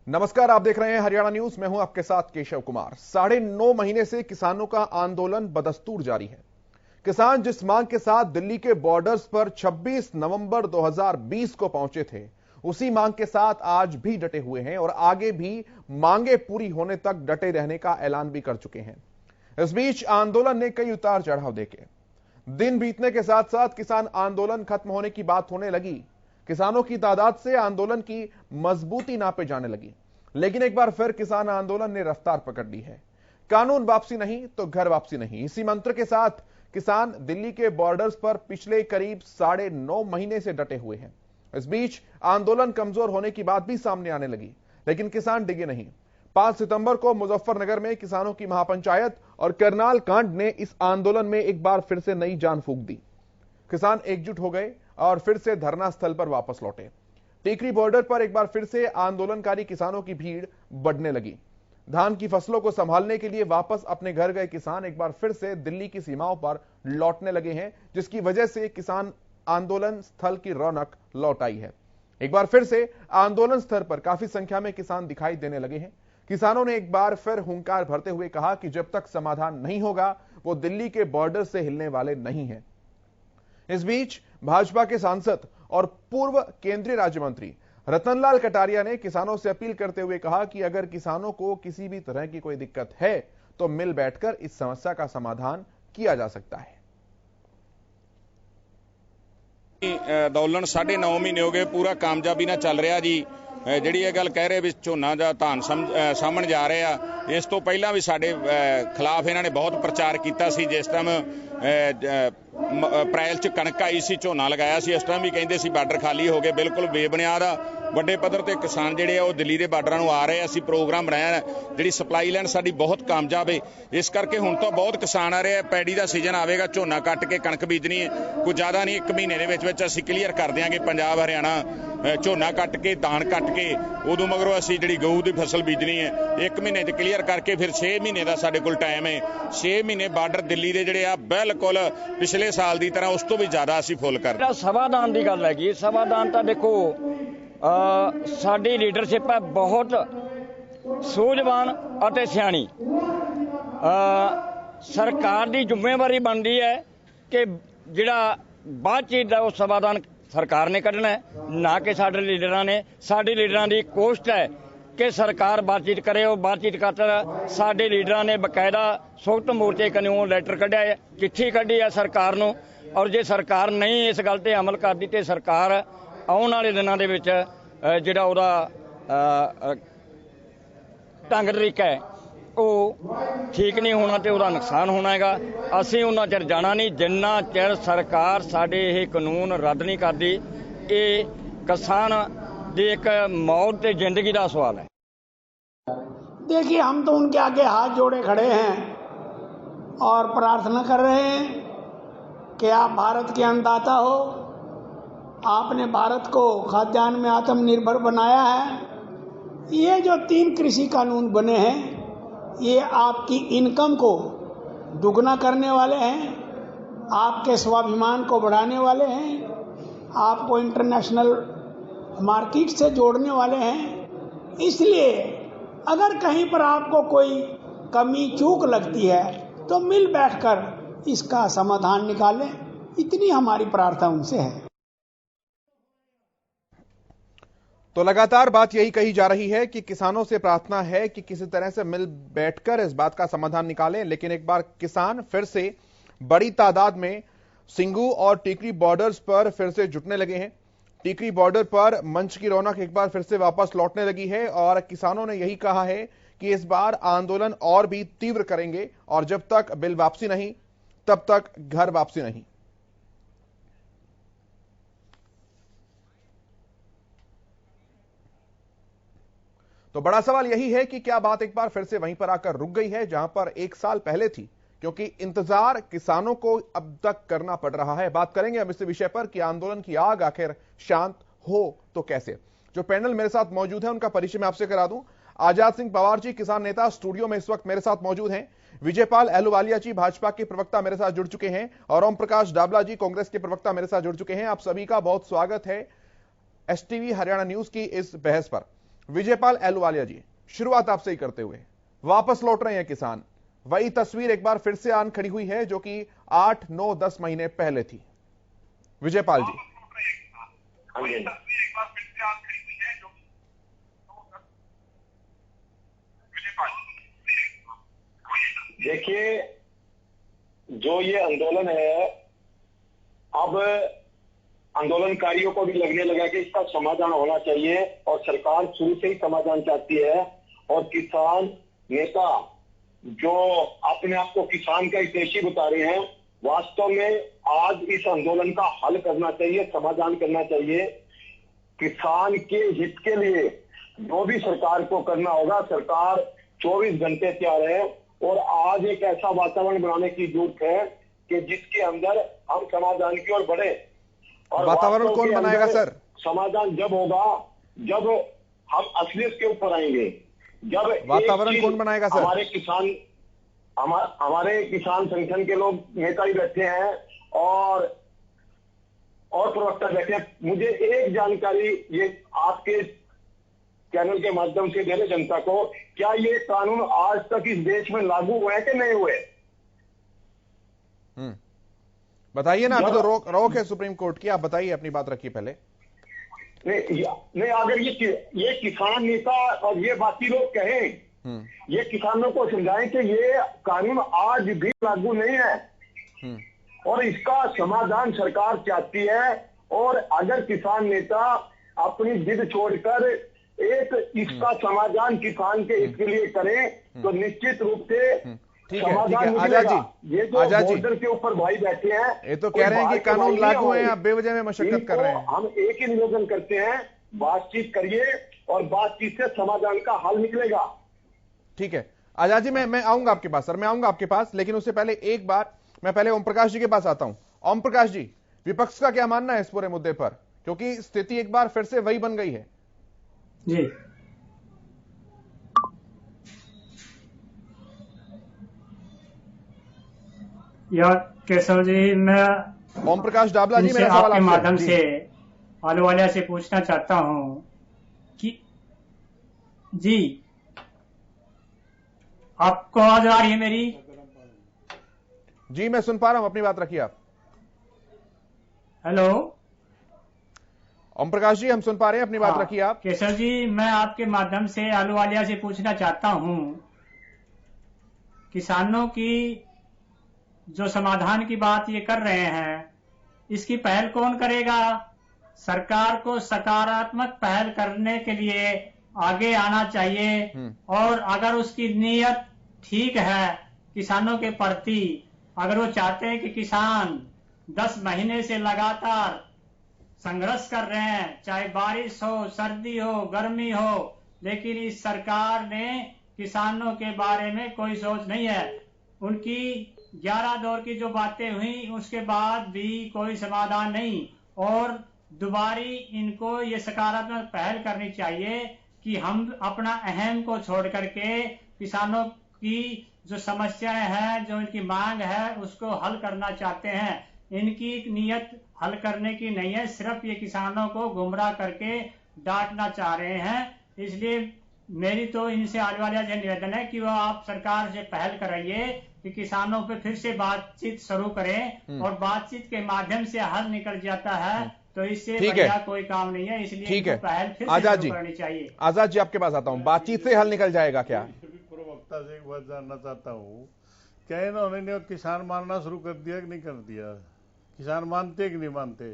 नमस्कार, आप देख रहे हैं हरियाणा न्यूज। मैं हूं आपके साथ केशव कुमार। 9.5 महीने से किसानों का आंदोलन बदस्तूर जारी है। किसान जिस मांग के साथ दिल्ली के बॉर्डर्स पर 26 नवंबर 2020 को पहुंचे थे, उसी मांग के साथ आज भी डटे हुए हैं और आगे भी मांगे पूरी होने तक डटे रहने का ऐलान भी कर चुके हैं। इस बीच आंदोलन ने कई उतार चढ़ाव देखे। दिन बीतने के साथ साथ किसान आंदोलन खत्म होने की बात होने लगी। किसानों की तादाद से आंदोलन की मजबूती नापे जाने लगी। लेकिन एक बार फिर किसान आंदोलन ने रफ्तार पकड़ ली है। कानून वापसी नहीं तो घर वापसी नहीं, इसी मंत्र के साथ किसान दिल्ली के बॉर्डर्स पर पिछले करीब 9.5 महीने से डटे हुए हैं। इस बीच आंदोलन कमजोर होने की बात भी सामने आने लगी, लेकिन किसान डिगे नहीं। 5 सितंबर को मुजफ्फरनगर में किसानों की महापंचायत और करनाल कांड ने इस आंदोलन में एक बार फिर से नई जान फूंक दी। किसान एकजुट हो गए और फिर से धरना स्थल पर वापस लौटे। टीकरी बॉर्डर पर एक बार फिर से आंदोलनकारी किसानों की भीड़ बढ़ने लगी। धान की फसलों को संभालने के लिए वापस अपने घर गए किसान एक बार फिर से दिल्ली की सीमाओं पर लौटने लगे हैं, जिसकी वजह से किसान आंदोलन स्थल की रौनक लौट आई है। एक बार फिर से आंदोलन स्थल पर काफी संख्या में किसान दिखाई देने लगे हैं। किसानों ने एक बार फिर हुंकार भरते हुए कहा कि जब तक समाधान नहीं होगा, वो दिल्ली के बॉर्डर से हिलने वाले नहीं हैं। इस बीच भाजपा के सांसद और पूर्व केंद्रीय राज्य मंत्री रतनलाल कटारिया ने किसानों से अपील करते हुए कहा कि अगर किसानों को किसी भी तरह की कोई दिक्कत है तो मिल बैठकर इस समस्या का समाधान किया जा सकता है। अंदोलन 9.5 महीने हो गए, पूरा कामयाबी ना चल रहा जी। ਜਿਹੜੀ ਇਹ ਗੱਲ ਕਹਿ ਰਹੇ ਵੀ ਝੋਨਾ ਜਾਂ ਧਾਨ ਸਾਹਮਣ ਜਾ ਰਹੇ ਆ, ਇਸ ਤੋਂ ਪਹਿਲਾਂ ਵੀ ਸਾਡੇ ਖਿਲਾਫ ਇਹਨਾਂ ਨੇ ਬਹੁਤ ਪ੍ਰਚਾਰ ਕੀਤਾ ਸੀ। ਜਿਸ ਟਾਈਮ ਅਪ੍ਰੈਲ 'ਚ ਕਣਕ ਆਈ ਸੀ, ਝੋਨਾ ਲਗਾਇਆ ਸੀ, ਇਸ ਟਾਈਮ ਵੀ ਕਹਿੰਦੇ ਸੀ ਬਾਰਡਰ ਖਾਲੀ ਹੋ ਗਏ। ਬਿਲਕੁਲ ਬੇਬੁਨਿਆਦ ਆ। ਵੱਡੇ ਪੱਧਰ ਤੇ ਕਿਸਾਨ ਜਿਹੜੇ ਆ ਉਹ ਦਿੱਲੀ ਦੇ ਬਾਰਡਰਾਂ ਨੂੰ ਆ ਰਹੇ ਆ। ਅਸੀਂ ਪ੍ਰੋਗਰਾਮ ਬਣਾਇਆ, ਜਿਹੜੀ ਸਪਲਾਈ ਲਾਈਨ ਸਾਡੀ ਬਹੁਤ ਕਾਮਯਾਬ ਹੈ। ਇਸ ਕਰਕੇ ਹੁਣ ਤਾਂ ਬਹੁਤ ਕਿਸਾਨ ਆ ਰਹੇ ਆ। ਪੈੜੀ ਦਾ ਸੀਜ਼ਨ ਆਵੇਗਾ, ਝੋਨਾ ਕੱਟ ਕੇ ਕਣਕ ਬੀਜਣੀ ਹੈ। ਕੋਈ ਜ਼ਿਆਦਾ ਨਹੀਂ, 1 ਮਹੀਨੇ ਦੇ ਵਿੱਚ ਅਸੀਂ ਕਲੀਅਰ ਕਰ ਦਿਆਂਗੇ ਪੰਜਾਬ ਹਰਿਆਣਾ। ਝੋਨਾ ਕੱਟ ਕੇ ਧਾਨ ਕੱਟ ਕੇ ਉਦੋਂ ਮਗਰੋਂ ਅਸੀਂ ਜਿਹੜੀ ਗਊ ਦੀ ਫਸਲ ਬੀਜਣੀ ਹੈ 1 ਮਹੀਨੇ 'ਚ ਕਲੀਅਰ ਕਰਕੇ ਫਿਰ 6 ਮਹੀਨੇ ਦਾ ਸਾਡੇ ਕੋਲ ਟਾਈਮ ਹੈ। 6 ਮਹੀਨੇ ਬਾਰਡਰ ਦਿੱਲੀ ਦੇ ਜਿਹੜੇ ਆ ਬਿਲਕੁਲ ਪਿਛਲੇ ਸਾਲ ਦੀ ਤਰ੍ਹਾਂ ਉਸ ਤੋਂ ਵੀ ਜ਼ਿਆਦਾ ਅਸੀਂ ਫੁੱਲ ਕਰ। ਸਮਾਧਾਨ ਦੀ ਗੱਲ ਹੈਗੀ। ਸਮਾਧਾਨ ਤਾਂ ਦੇਖੋ ਸਾਡੀ ਲੀਡਰਸ਼ਿਪ ਹੈ ਬਹੁਤ ਸੂਝਵਾਨ ਅਤੇ ਸਿਆਣੀ। ਸਰਕਾਰ ਦੀ ਜ਼ਿੰਮੇਵਾਰੀ ਬਣਦੀ ਹੈ ਕਿ ਜਿਹੜਾ ਬਾਤਚੀਤ ਦਾ ਉਹ ਸਮਾਧਾਨ ਸਰਕਾਰ ਨੇ ਕੱਢਣਾ ਹੈ, ਨਾ ਕਿ ਸਾਡੇ ਲੀਡਰਾਂ ਨੇ। ਸਾਡੇ ਲੀਡਰਾਂ ਦੀ ਕੋਸ਼ਿਸ਼ ਹੈ ਕਿ ਸਰਕਾਰ ਬਾਤਚੀਤ ਕਰੇ। ਉਹ ਬਾਤਚੀਤ ਕਰ ਸਾਡੇ ਲੀਡਰਾਂ ਨੇ ਬਕਾਇਦਾ ਸੰਯੁਕਤ ਮੋਰਚੇ ਕਨਿਓ ਲੈਟਰ ਕੱਢਿਆ ਹੈ, ਚਿੱਠੀ ਕੱਢੀ ਹੈ ਸਰਕਾਰ ਨੂੰ। ਔਰ ਜੇ ਸਰਕਾਰ ਨਹੀਂ ਇਸ ਗੱਲ ਤੇ ਅਮਲ ਕਰਦੀ ਤੇ ਸਰਕਾਰ ਆਉਣ ਵਾਲੇ ਦਿਨਾਂ ਦੇ ਵਿੱਚ ਜਿਹੜਾ ਉਹਦਾ ਢੰਗ ਤਰੀਕਾ ਹੈ ਉਹ ਠੀਕ ਨਹੀਂ ਹੋਣਾ ਤੇ ਉਹਦਾ ਨੁਕਸਾਨ ਹੋਣਾ ਹੈਗਾ। ਅਸੀਂ ਉਹਨਾਂ ਚਿਰ ਜਾਣਾ ਨਹੀਂ ਜਿੰਨਾ ਚਿਰ ਸਰਕਾਰ ਸਾਡੇ ਇਹ ਕਾਨੂੰਨ ਰੱਦ नहीं करती। ये किसान की एक मौत ते जिंदगी का सवाल है। देखिए, हम तो उनके आगे हाथ जोड़े खड़े हैं और प्रार्थना कर रहे हैं कि आप भारत के अन्नदाता हो। आपने भारत को खाद्यान्न में आत्मनिर्भर बनाया है। ये जो 3 कृषि कानून बने हैं, ये आपकी इनकम को दुगना करने वाले हैं, आपके स्वाभिमान को बढ़ाने वाले हैं, आपको इंटरनेशनल मार्केट से जोड़ने वाले हैं। इसलिए अगर कहीं पर आपको कोई कमी चूक लगती है तो मिल बैठकर इसका समाधान निकालें, इतनी हमारी प्रार्थना उनसे है। तो लगातार बात यही कही जा रही है कि किसानों से प्रार्थना है कि किसी तरह से मिल बैठकर इस बात का समाधान निकालें। लेकिन एक बार किसान फिर से बड़ी तादाद में सिंगू और टीकरी बॉर्डर्स पर फिर से जुटने लगे हैं। टीकरी बॉर्डर पर मंच की रौनक एक बार फिर से वापस लौटने लगी है और किसानों ने यही कहा है कि इस बार आंदोलन और भी तीव्र करेंगे और जब तक बिल वापसी नहीं तब तक घर वापसी नहीं। तो बड़ा सवाल यही है कि क्या बात एक बार फिर से वहीं पर आकर रुक गई है जहां पर 1 साल पहले थी, क्योंकि इंतजार किसानों को अब तक करना पड़ रहा है। बात करेंगे हम इस विषय पर कि आंदोलन की आग आखिर शांत हो तो कैसे। जो पैनल मेरे साथ मौजूद है उनका परिचय मैं आपसे करा दूं। आजाद सिंह पवार जी, किसान नेता, स्टूडियो में इस वक्त मेरे साथ मौजूद हैं। विजयपाल अहलुवालिया जी, भाजपा के प्रवक्ता, मेरे साथ जुड़ चुके हैं। और ओम प्रकाश डाबला जी, कांग्रेस के प्रवक्ता, मेरे साथ जुड़ चुके हैं। आप सभी का बहुत स्वागत है एसटीवी हरियाणा न्यूज की इस बहस पर। विजयपाल अहलूवालिया जी, शुरुआत आपसे ही करते हुए, वापस लौट रहे हैं किसान। वही तस्वीर एक बार फिर से आन खड़ी हुई है जो कि 8, 9, 10 महीने पहले थी। विजयपाल जी। देखिए, जो ये आंदोलन है, अब आंदोलनकारियों को भी लगने लगा कि इसका समाधान होना चाहिए और सरकार शुरू से ही समाधान चाहती है। और किसान नेता जो अपने आप को किसान का हितैषी बता रहे हैं, वास्तव में आज इस आंदोलन का हल करना चाहिए, समाधान करना चाहिए। किसान के हित के लिए जो भी सरकार को करना होगा, सरकार 24 घंटे तैयार है। और आज एक ऐसा वातावरण बनाने की जरूरत है कि जिसके अंदर हम समाधान की ओर बढ़े। और वातावरण कौन बनाएगा सर? समाधान जब होगा जब हम असलियत के ऊपर आएंगे, जब वातावरण कौन बनाएगा सर? हमारे किसान संगठन के लोग नेता ही बैठे हैं और प्रवक्ता बैठे हैं। मुझे एक जानकारी ये आपके चैनल के माध्यम से दे रहे जनता को, क्या ये कानून आज तक इस देश में लागू हुए हैं कि नहीं हुए? बताइए ना, अभी तो रोक है सुप्रीम कोर्ट की, आप बताइए, अपनी बात रखिए पहले। नहीं, अगर ये किसान नेता और ये बाकी लोग कहें, ये किसानों को समझाएं कि ये कानून आज भी लागू नहीं है और इसका समाधान सरकार चाहती है। और अगर किसान नेता अपनी जिद छोड़कर इसका समाधान किसान के हित के लिए करें तो निश्चित रूप से समाधान मिलेगा। ये जो बॉर्डर के ऊपर भाई बैठे हैं, ये तो कह रहे हैं कि कानून लागू है, आप बेवजह में मशक्कत कर रहे हैं। हम एक ही निवेदन करते हैं, बातचीत करिए और बातचीत से समाधान का हल निकलेगा। ठीक है आजाद जी, मैं आऊंगा आपके पास सर, मैं आऊंगा आपके पास, लेकिन उससे पहले एक बार मैं पहले ओम प्रकाश जी के पास आता हूं। ओम प्रकाश जी, विपक्ष का क्या मानना है इस पूरे मुद्दे पर, क्योंकि स्थिति एक बार फिर से वही बन गई है? जी, यार केशव जी, मैं ओम प्रकाश डाबला जी, मेरा सवाल आपके माध्यम से अहलूवालिया से पूछना चाहता हूं कि जी, आपको आवाज आ रही है मेरी? जी मैं सुन पा रहा हूं, अपनी बात रखिए आप। हेलो ओम प्रकाश जी, हम सुन पा रहे हैं, अपनी बात रखिए आप। केशव जी, मैं आपके माध्यम से अहलूवालिया से पूछना चाहता हूं, किसानों की जो समाधान की बात ये कर रहे हैं, इसकी पहल कौन करेगा? सरकार को सकारात्मक पहल करने के लिए आगे आना चाहिए। और अगर उसकी नीयत ठीक है किसानों के प्रति, अगर वो चाहते हैं कि किसान 10 महीने से लगातार संघर्ष कर रहे हैं, चाहे बारिश हो, सर्दी हो, गर्मी हो, लेकिन इस सरकार ने किसानों के बारे में कोई सोच नहीं है। उनकी 11 दौर की जो बातें हुई उसके बाद भी कोई समाधान नहीं। और दोबारी इनको ये सकारात्मक पहल करनी चाहिए कि हम अपना अहम को छोड़ करके किसानों की जो समस्याएं हैं, जो इनकी मांग है, उसको हल करना चाहते हैं। इनकी नीयत हल करने की नहीं है, सिर्फ ये किसानों को गुमराह करके डांटना चाह रहे हैं। इसलिए मेरी तो इनसे अहलूवालिया से निवेदन है कि वो आप सरकार से पहल कराइए कि किसानों पे फिर से बातचीत शुरू करें, और बातचीत के माध्यम से हल निकल जाता है तो इससे बढ़िया कोई काम नहीं है। इसलिए ठीक है, पहल फिर आजाद से जी करनी चाहिए। आजाद जी, आपके पास आता हूं, बातचीत से हल निकल जाएगा क्या? प्रवक्ता से एक बात जानना चाहता हूँ, क्या इन्होंने किसान मानना शुरू कर दिया कि नहीं कर दिया? किसान मानते कि नहीं मानते?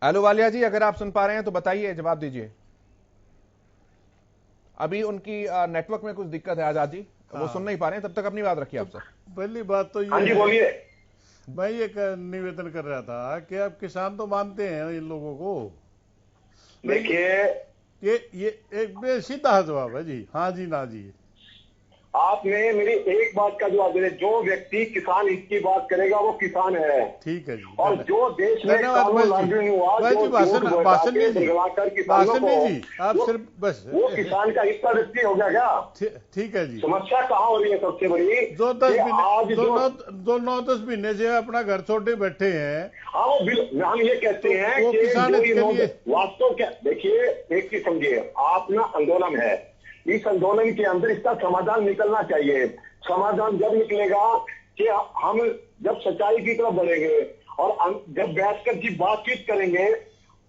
अहलूवालिया जी, अगर आप सुन पा रहे हैं तो बताइए, जवाब दीजिए। अभी उनकी नेटवर्क में कुछ दिक्कत है आजाद जी, वो सुन नहीं पा रहे हैं, तब तक अपनी बात रखिए आप सर। पहली बात तो ये बोलिए। मैं ये निवेदन कर रहा था कि आप किसान तो मानते हैं इन लोगों को। देखिए, ये एक सीधा जवाब है जी, हाँ जी ना जी। आपने मेरी एक बात का जवाब दे, जो व्यक्ति किसान हित की बात करेगा वो किसान है। ठीक है जी। और जो देश में कानून लागू नहीं हुआ, जो भाषण नहीं जी, आप सिर्फ बस वो किसान का हिस्सा व्यक्ति हो गया क्या? ठीक है जी। समस्या कहाँ हो रही है सबसे बड़ी? जो 9-10 महीने से अपना घर छोड़े बैठे हैं। हाँ, वो बिल हम ये कहते हैं वो कि किसान के लिए वास्तव क्या, देखिए एक चीज समझिए, आप ना आंदोलन है, इस आंदोलन के अंदर इसका समाधान निकलना चाहिए। समाधान जब निकलेगा कि हम जब सच्चाई की तरफ बढ़ेंगे और जब बैठकर की बातचीत करेंगे,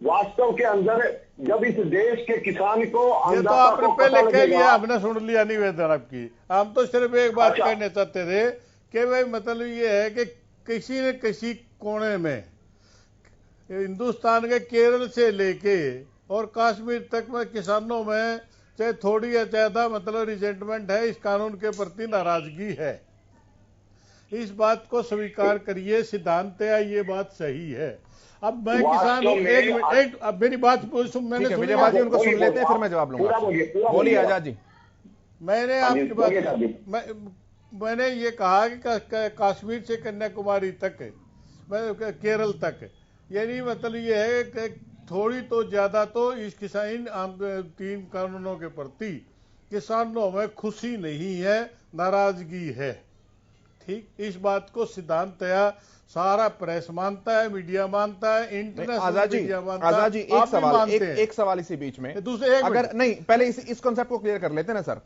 वास्तव के अंदर जब इस देश के किसान को, ये तो आपने पहले कह लिया, हमने सुन लिया निवेदन आपकी। हम तो सिर्फ एक बात कहना चाहते थे कि भाई मतलब ये है कि किसी न किसी कोने में हिंदुस्तान के केरल से लेके और कश्मीर तक में किसानों में चाहे थोड़ी या ज्यादा मतलब रिजेंटमेंट है, इस कानून के प्रति नाराजगी है। इस बात को स्वीकार करिए, सिद्धांत है, ये बात सही है। अब मैं किसान हूं, एक अब मेरी बात मैंने विजय बाजी उनको सुन लेते हैं, फिर मैं जवाब लूंगा। बोलिए आजाद जी। मैंने आपकी बात मैंने ये कहा कि कश्मीर से कन्याकुमारी तक, केरल तक, यानी मतलब ये है कि थोड़ी तो ज्यादा तो इस किसान 3 कानूनों के प्रति किसानों में खुशी नहीं है, नाराजगी है। ठीक, इस बात को सिद्धांत है, सारा प्रेस मानता है, मीडिया मानता है, इंटरनेशनल मीडिया मानता है। आजाद जी, एक सवाल इसी बीच में, दूसरे अगर नहीं पहले इस कॉन्सेप्ट को क्लियर कर लेते हैं ना सर।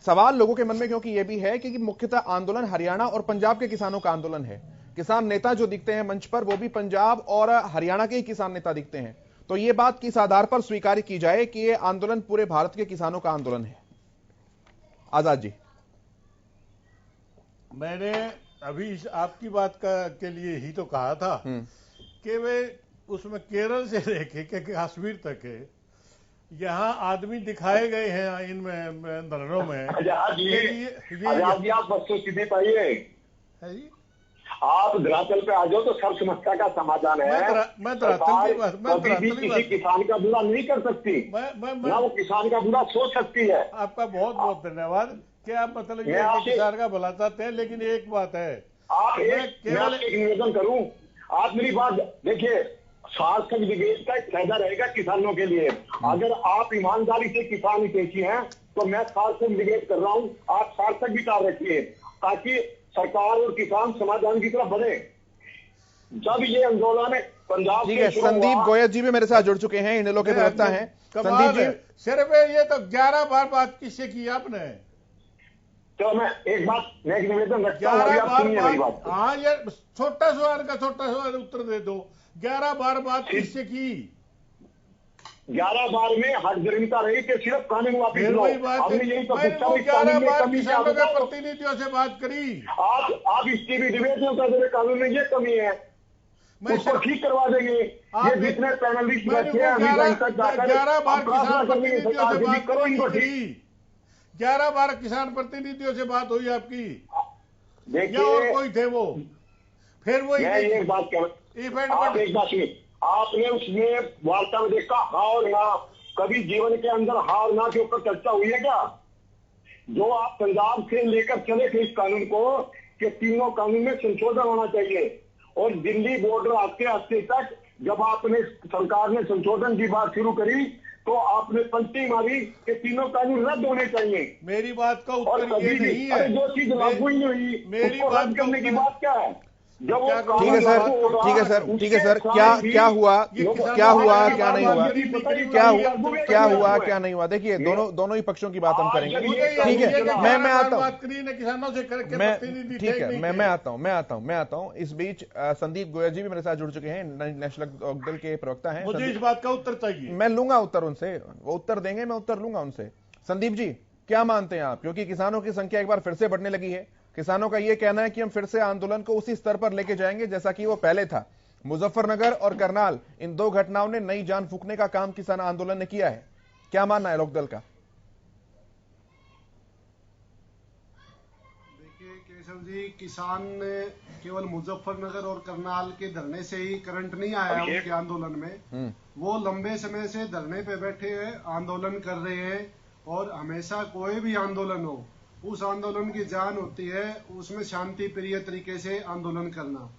सवाल लोगों के मन में क्योंकि यह भी है कि मुख्यतः आंदोलन हरियाणा और पंजाब के किसानों का आंदोलन है। किसान नेता जो दिखते हैं मंच पर वो भी पंजाब और हरियाणा के ही किसान नेता दिखते हैं। तो ये बात किस आधार पर स्वीकार की जाए कि ये आंदोलन पूरे भारत के किसानों का आंदोलन है? आजाद जी, मैंने अभी आपकी बात के लिए ही तो कहा था कि वे उसमें केरल से लेके कश्मीर तक है, यहाँ आदमी दिखाए गए हैं इनमें धरनों में। ये आप वस्तुस्थिति पाइए, आप धरातल पे आ जाओ तो सब समस्या का समाधान है। मैं किसी किसान का बुरा नहीं कर सकती, ना वो किसान का बुरा सोच सकती है। आपका बहुत बहुत धन्यवाद कि आप मतलब ये किसान का भला चाहते हैं, लेकिन एक बात है, मैं एक निवेदन करूं, आप मेरी बात देखिए, सार्थक डिबेट का एक फायदा रहेगा किसानों के लिए। अगर आप ईमानदारी से किसान हितैषी हैं तो मैं सार्थक डिबेट कर रहा हूं, आप सार्थक विचार रखिए ताकि सरकार और किसान समाधान की तरफ बढ़े। जब ये आंदोलन पंजाब ठीक है, संदीप गोयल जी भी मेरे साथ जुड़ चुके हैं, इनेलो के प्रवक्ता हैं। संदीप जी, सिर्फ ये तो 11 बार बात किससे की आपने? तो मैं एक निवेदन रखता हूं, हाँ ये छोटा सवाल उत्तर दे दो। 11 बार बात किससे की? 11 बार में हठधर्मिता रही कि सिर्फ कानून वापिस लो। हमने यही तो 11 बार किसानों के प्रतिनिधियों से बात करी। आप इस टीवी डिबेट में कहते कानून में ये कमी है, उसको ठीक करवा देंगे। ये जितने पैनलिस्ट बैठे हैं 11 बार किसान प्रतिनिधियों से बात करी, 11 बार किसान प्रतिनिधियों से बात हुई आपकी, या और कोई थे वो? फिर वो एक बात सुनिए, आपने उसमें वार्ता में देखा हार ना, कभी जीवन के अंदर हार ना के ऊपर चर्चा हुई है क्या? जो आप पंजाब से लेकर चले थे इस कानून को कि तीनों कानून में संशोधन होना चाहिए, और दिल्ली बॉर्डर आते आते तक जब आपने सरकार ने संशोधन की बात शुरू करी तो आपने पंक्ति मारी कि तीनों कानून रद्द होने चाहिए। मेरी बात का उत्तर ये नहीं है, जो चीज लागू ही नहीं हुई मेरी बात करने की बात क्या है? ठीक है सर, क्या हुआ क्या नहीं हुआ, देखिए दोनों ही पक्षों की बात हम करेंगे। ठीक है, मैं आता हूँ, ठीक है, मैं आता हूँ। इस बीच संदीप गोयल जी भी मेरे साथ जुड़ चुके हैं, नेशनल लोकदल के प्रवक्ता हैं। मुझे इस बात का उत्तर चाहिए, मैं लूंगा उत्तर उनसे, वो उत्तर देंगे, मैं उत्तर लूंगा उनसे। संदीप जी, क्या मानते हैं आप, क्योंकि किसानों की संख्या एक बार फिर से बढ़ने लगी है, किसानों का यह कहना है कि हम फिर से आंदोलन को उसी स्तर पर लेके जाएंगे जैसा कि वो पहले था। मुजफ्फरनगर और करनाल, इन 2 घटनाओं ने नई जान फूंकने का काम किसान आंदोलन ने किया है। क्या मानना है लोकदल का? देखिए केशव जी, किसान ने केवल मुजफ्फरनगर और करनाल के धरने से ही करंट नहीं आया उनके आंदोलन में, वो लंबे समय से धरने पे बैठे हैं, आंदोलन कर रहे हैं, और हमेशा कोई भी आंदोलन हो उस आंदोलन की जान होती है उसमें शांति प्रिय तरीके से आंदोलन करना।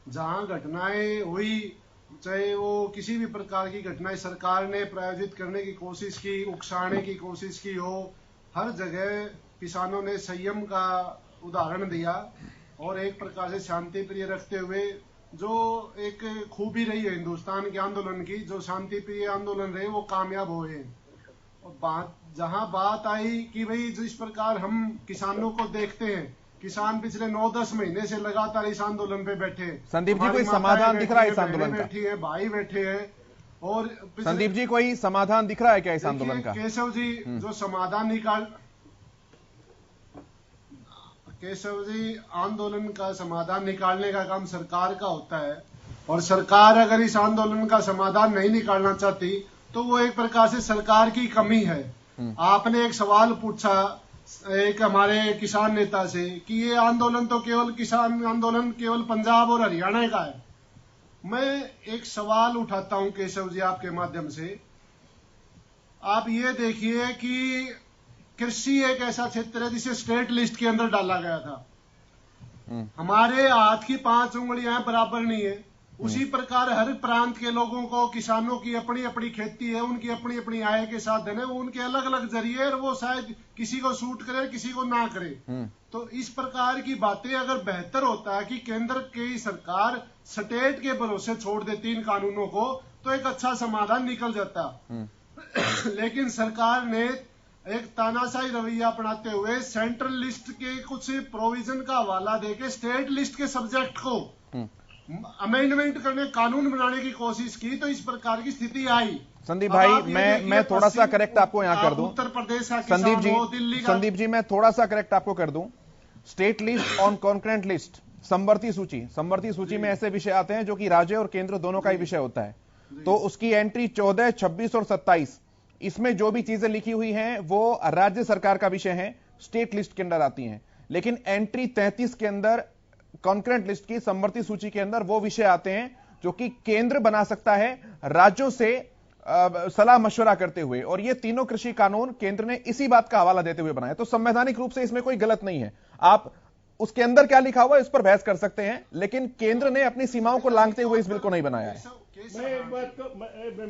जहां घटनाएं हुई, चाहे वो किसी भी प्रकार की घटनाएं सरकार ने प्रायोजित करने की कोशिश की, उकसाने की कोशिश की हो, हर जगह किसानों ने संयम का उदाहरण दिया और एक प्रकार से शांति प्रिय रखते हुए जो एक खूबी रही है हिंदुस्तान के आंदोलन की, जो शांति प्रिय आंदोलन रहे वो कामयाब हुए। और जहां बात आई कि भाई जिस प्रकार हम किसानों को देखते हैं, किसान पिछले 9-10 महीने से लगातार इस आंदोलन पे बैठे। संदीप जी, कोई समाधान दिख रहा है इस आंदोलन का? बैठी है, भाई बैठे हैं। और संदीप जी, कोई समाधान दिख रहा है क्या इस आंदोलन का? केशव जी, आंदोलन का समाधान निकालने का काम सरकार का होता है और सरकार अगर इस आंदोलन का समाधान नहीं निकालना चाहती तो वो एक प्रकार से सरकार की कमी है। आपने एक सवाल पूछा एक हमारे किसान नेता से कि ये आंदोलन तो केवल किसान आंदोलन केवल पंजाब और हरियाणा का है। मैं एक सवाल उठाता हूं केशव जी आपके माध्यम से। आप ये देखिए कि कृषि एक ऐसा क्षेत्र है जिसे स्टेट लिस्ट के अंदर डाला गया था। हमारे हाथ की 5 उंगलियां बराबर नहीं है। उसी प्रकार हर प्रांत के लोगों को, किसानों की अपनी अपनी खेती है, उनकी अपनी अपनी आय के साधन है, उनके अलग अलग जरिए, और वो शायद किसी को सूट करे किसी को ना करे। तो इस प्रकार की बातें अगर बेहतर होता है कि केंद्र की सरकार स्टेट के भरोसे छोड़ देती इन कानूनों को तो एक अच्छा समाधान निकल जाता। लेकिन सरकार ने एक तानाशाही रवैया अपनाते हुए सेंट्रल लिस्ट के कुछ प्रोविजन का हवाला देके स्टेट लिस्ट के सब्जेक्ट को अमेंडमेंट करने, कानून बनाने की कोशिश की, तो इस प्रकार की स्थिति आई। संदीप भाई, मैं थोड़ा सा करेक्ट आपको यहां कर दूं। उत्तर प्रदेश का संदीप जी, मैं थोड़ा सा करेक्ट आपको कर दूं। State list on concurrent list, समवर्ती सूची में ऐसे विषय आते हैं जो कि राज्य और केंद्र दोनों का ही विषय होता है। तो उसकी एंट्री 14, 26 और 27, इसमें जो भी चीजें लिखी हुई हैं वो राज्य सरकार का विषय है, स्टेट लिस्ट के अंदर आती हैं। लेकिन एंट्री 33 के अंदर कॉन्करेंट लिस्ट की समवर्ती सूची के अंदर वो विषय आते हैं जो कि केंद्र बना सकता है राज्यों से सलाह मशवरा करते हुए, और ये तीनों कृषि कानून केंद्र ने इसी बात का हवाला देते हुए बनाए। तो संवैधानिक रूप से इसमें कोई गलत नहीं है। आप उसके अंदर क्या लिखा हुआ है इस पर बहस कर सकते हैं, लेकिन केंद्र ने अपनी सीमाओं को लांघते हुए इस बिल को नहीं बनाया है।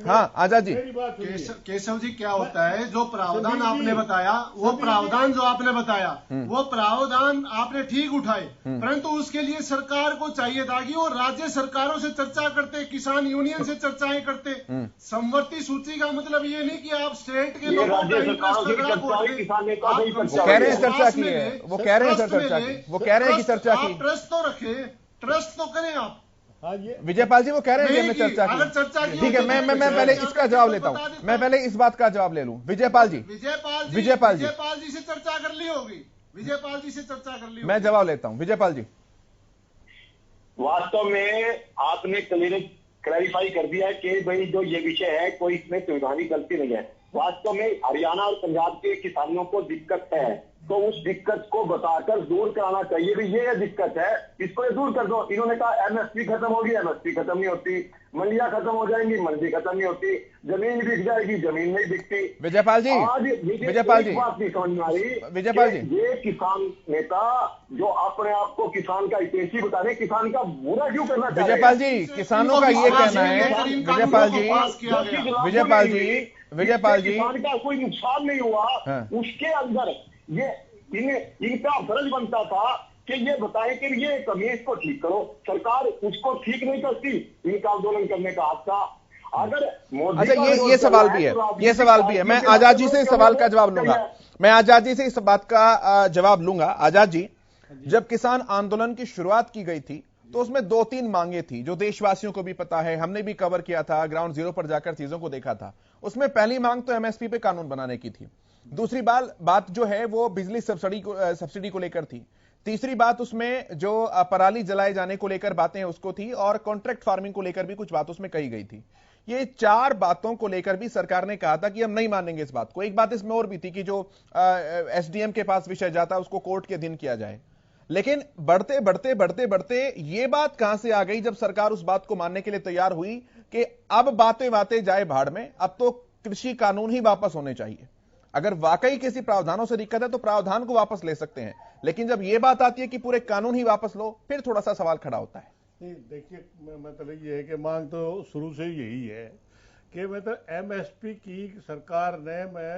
हाँ आजाद जी। केशव जी, क्या होता है जो प्रावधान आपने बताया, वो प्रावधान जो आपने बताया वो प्रावधान आपने ठीक उठाए, परंतु उसके लिए सरकार को चाहिए था कि वो राज्य सरकारों से चर्चा करते, किसान यूनियन से चर्चाएं करते। समवर्ती सूची का मतलब ये नहीं कि आप स्टेट के लोगों का वो कह रहे हैं चर्चा की है, वो कह रहे हैं चर्चा की, वो कह रहे हैं कि चर्चा की। ट्रस्ट तो रखे, ट्रस्ट तो करें आप। विजयपाल जी वो कह रहे हैं कि हमने चर्चा की। ठीक है, मैं पहले इसका जवाब लेता हूं, मैं पहले इस बात का जवाब ले लूं। विजयपाल जी से चर्चा कर ली होगी, विजयपाल जी से चर्चा कर ली। मैं जवाब लेता हूं। विजयपाल जी, वास्तव में आपने क्लैरिफाई कर दिया है कि भाई जो ये विषय है कोई इसमें संवैधानिक गलती नहीं है। वास्तव में हरियाणा और पंजाब के किसानों को दिक्कत है तो उस दिक्कत को बताकर दूर कराना चाहिए भी ये दिक्कत है, इसको दूर कर दो। इन्होंने कहा एमएसपी खत्म होगी, एमएसपी खत्म नहीं होती, मंडियां खत्म हो जाएंगी, मंडी खत्म नहीं होती, जमीन बिक जाएगी, जमीन नहीं बिकती। विजयपाल जी, आज विजयपाल जी, बात नहीं समझ में आ रही, विजयपाल जी, ये किसान नेता जो अपने आप को किसान का हितैषी बता रहे, किसान का बुरा क्यों करना चाहिए? विजयपाल जी, किसानों का ये कहना है, विजयपाल जी, किसान का कोई नुकसान नहीं हुआ, उसके अंदर ये इनका फर्ज बनता था कि ये बताएं कि ये कमी को ठीक करो। सरकार उसको ठीक नहीं करती, इनका आंदोलन करने का हक था। अगर अच्छा, ये सवाल भी है, ये सवाल भी है। मैं आजाद जी से इस सवाल का जवाब लूंगा, मैं आजाद जी से इस बात का जवाब लूंगा। आजाद जी, जब किसान आंदोलन की शुरुआत की गई थी तो उसमें 2-3 मांगे थी जो देशवासियों को भी पता है, हमने भी कवर किया था, ग्राउंड जीरो पर जाकर चीजों को देखा था। उसमें पहली मांग तो एमएसपी पे कानून बनाने की थी, दूसरी बात जो है वो बिजली सब्सिडी को लेकर थी, तीसरी बात उसमें जो पराली जलाए जाने को लेकर बातें उसको थी, और कॉन्ट्रैक्ट फार्मिंग को लेकर भी कुछ बात उसमें कही गई थी। ये 4 बातों को लेकर भी सरकार ने कहा था कि हम नहीं मानेंगे इस बात को। एक बात इसमें और भी थी कि जो एसडीएम के पास विषय जाता उसको कोर्ट के अधीन किया जाए। लेकिन बढ़ते ये बात कहां से आ गई जब सरकार उस बात को मानने के लिए तैयार हुई कि अब बातें जाए भाड़ में, अब तो कृषि कानून ही वापस होने चाहिए। अगर वाकई किसी प्रावधानों से दिक्कत है तो प्रावधान को वापस ले सकते हैं, लेकिन जब यह बात आती है कि पूरे कानून ही वापस लो, फिर थोड़ा सा सवाल खड़ा होता है। नहीं, देखिए मतलब ये है कि मांग तो शुरू से यही है कि मतलब एमएसपी की सरकार ने, मैं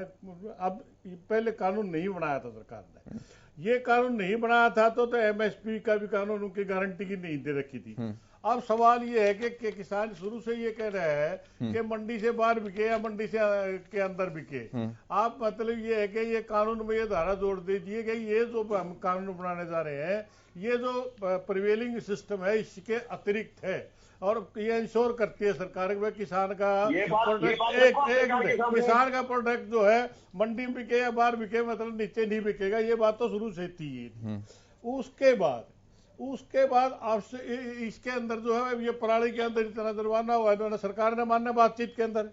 अब पहले कानून नहीं बनाया था सरकार ने, ये कानून नहीं बनाया था तो एमएसपी का भी कानून उनकी गारंटी की नहीं दे रखी थी। अब सवाल ये है कि किसान शुरू से ये कह रहे हैं कि मंडी से बाहर बिके या मंडी से के अंदर बिके। आप मतलब ये है कि ये कानून में ये धारा जोड़ दीजिए कि ये जो हम कानून बनाने जा रहे हैं, ये जो प्रिवेलिंग सिस्टम है इसके अतिरिक्त है, और ये इंश्योर करती है सरकार में किसान का प्रोडक्ट, किसान का प्रोडक्ट जो है मंडी में बिके या बाहर बिके, मतलब नीचे नहीं बिकेगा। ये बात तो शुरू से थी। उसके बाद आपसे इसके अंदर जो है ये प्रणाली के अंदर इतना जुर्माना हुआ है, सरकार ने मान्य बातचीत के अंदर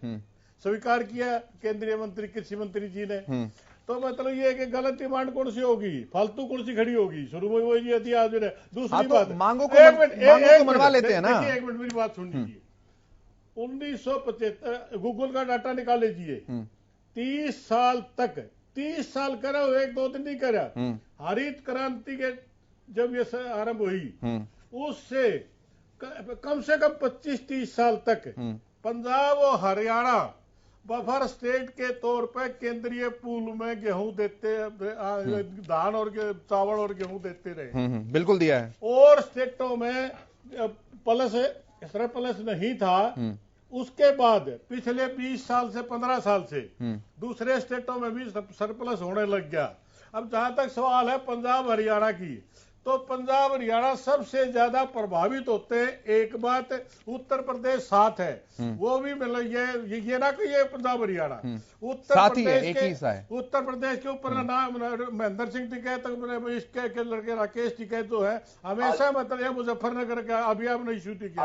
स्वीकार किया केंद्रीय मंत्री कृषि मंत्री जी ने। तो मतलब ये है कि गलत डिमांड कौन सी होगी, फालतू कौन सी खड़ी होगी, शुरू में वो ये थी। आज दूसरी बात, मांगों को मनवा लेते हैं ना। एक मिनट मेरी बात सुन लीजिए। 1975 गूगल का डाटा निकाल लीजिए, 30 साल तक, 30 साल करा, 1-2 दिन नहीं करा। हरित क्रांति के जब ये आरंभ हुई उससे कम से कम 25-30 साल तक पंजाब और हरियाणा बफर स्टेट के तौर पर केंद्रीय पूल में गेहूं देते, धान और चावल और गेहूं देते रहे। बिल्कुल दिया है। और स्टेटों में सरप्लस नहीं था। उसके बाद पिछले 20 साल से 15 साल से दूसरे स्टेटों में भी सरप्लस होने लग गया। अब जहां तक सवाल है पंजाब हरियाणा की, तो पंजाब हरियाणा सबसे ज्यादा प्रभावित होते हैं। एक बात, उत्तर प्रदेश साथ है, वो भी मतलब ये ना कि ये पंजाब हरियाणा, उत्तर प्रदेश के ऊपर नाम महेंद्र सिंह टिकैत, इसके लड़के राकेश टिकैत जो है हमेशा मतलब ये मुजफ्फरनगर का अभियान ने इशू किया।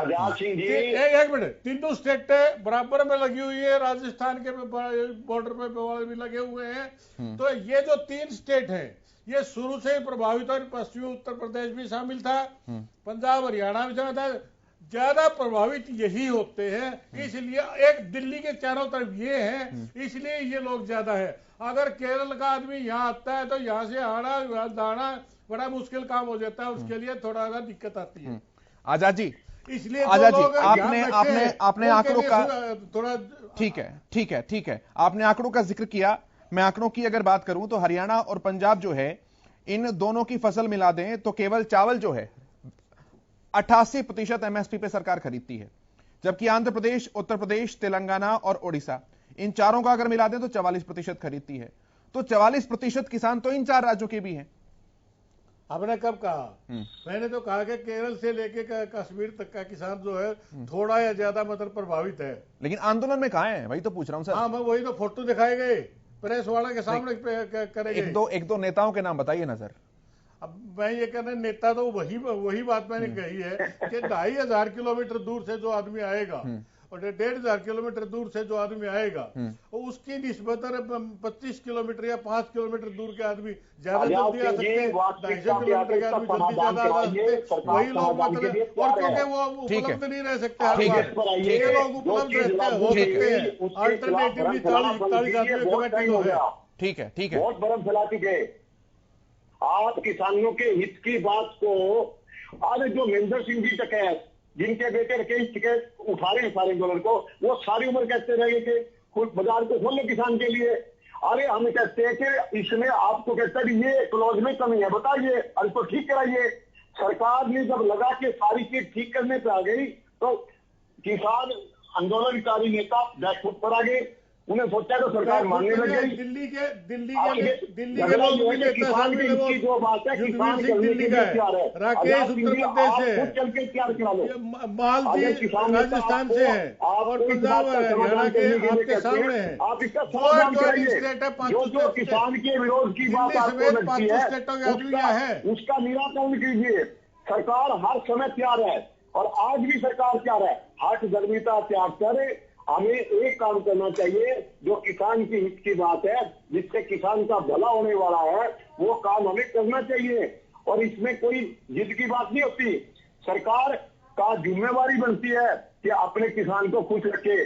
एक मिनट, तीनों स्टेट बराबर में लगी हुई है, राजस्थान के बॉर्डर पे भी लगे हुए हैं। तो ये जो 3 स्टेट है ये शुरू से ही प्रभावित, और पश्चिमी उत्तर प्रदेश भी शामिल था, पंजाब हरियाणा भी शामिल था। ज्यादा प्रभावित यही होते हैं, इसलिए एक दिल्ली के चारों तरफ ये है, इसलिए ये लोग ज्यादा है। अगर केरल का आदमी यहाँ आता है तो यहाँ से आना दाना बड़ा मुश्किल काम हो जाता है, उसके लिए थोड़ा सा दिक्कत आती है। आजाद जी, इसलिए आजाद जी, आपने आंकड़ों का थोड़ा ठीक है, आपने आंकड़ों का जिक्र किया। मैं आंकड़ों की अगर बात करूं तो हरियाणा और पंजाब जो है, इन दोनों की फसल मिला दें तो केवल चावल जो है 88% एमएसपी पे सरकार खरीदती है, जबकि आंध्र प्रदेश, उत्तर प्रदेश, तेलंगाना और ओडिशा, इन चारों का अगर मिला दें तो 44% खरीदती है। तो 44% किसान तो इन 4 राज्यों के भी हैं। आपने कब कहा? मैंने तो कहा कि केरल से लेके कश्मीर तक का किसान जो है थोड़ा या ज्यादा मतलब प्रभावित है। लेकिन आंदोलन में कहां है, वही तो पूछ रहा हूं सर। हाँ, मैं वही तो फोटो दिखाए गए, प्रेस वाला के सामने करेंगे। एक दो नेताओं के नाम बताइए ना सर। अब मैं ये कहना, नेता तो वही बात मैंने कही है कि 2500 किलोमीटर दूर से जो आदमी आएगा और 1500 किलोमीटर दूर से जो आदमी आएगा, उसकी निस्बतन 25 किलोमीटर या 5 किलोमीटर दूर के आदमी ज्यादा जल्दी आ सकते हैं, 250 किलोमीटर के आदमी जल्दी ज्यादा आ सकते हैं। वही लोग मतलब, और क्योंकि वो उपलब्ध नहीं रह सकते, ये लोग उपलब्ध हो सकते हैं, अल्टरनेटिव भी 40 आदमी कमेटी जो है। ठीक है, बहुत बर्फ फैला चुके। आप किसानों के हित की बात को, आज जो महेंद्र सिंह जी टिकैत, जिनके बेटे राकेश टिकैत उठा रहे हैं सारे आंदोलन को, वो सारी उम्र कहते रहे कि बाजार को खोल लो किसान के लिए। अरे हम कहते हैं कि इसमें आपको कहते हैं ये क्लॉज में कमी है, बताइए, इसको ठीक कराइए। सरकार ने जब लगा के सारी चीज ठीक करने पे आ गई तो किसान आंदोलनकारी नेता बैकफुट पर आ गए। उन्हें सोचा तो सरकार मानने लग गई। दिल्ली के लोग मिले, किसान की जो बात है, किसान दिल्ली का है, राकेश उत्तर प्रदेश से, चल के तैयार करा लो, मालदी राजस्थान से है, और पंजाब हरियाणा के आपके सामने है। आप इसका जो किसान के विरोध की बात आपको लगती है, उसका निराकरण कीजिए। सरकार हर समय तैयार है, और आज भी सरकार तैयार है। हठ गर्मिता त्याग कर हमें एक काम करना चाहिए, जो किसान की हित की बात है, जिससे किसान का भला होने वाला है, वो काम हमें करना चाहिए। और इसमें कोई जिद की बात नहीं होती। सरकार का जिम्मेवारी बनती है कि अपने किसान को खुश रखे।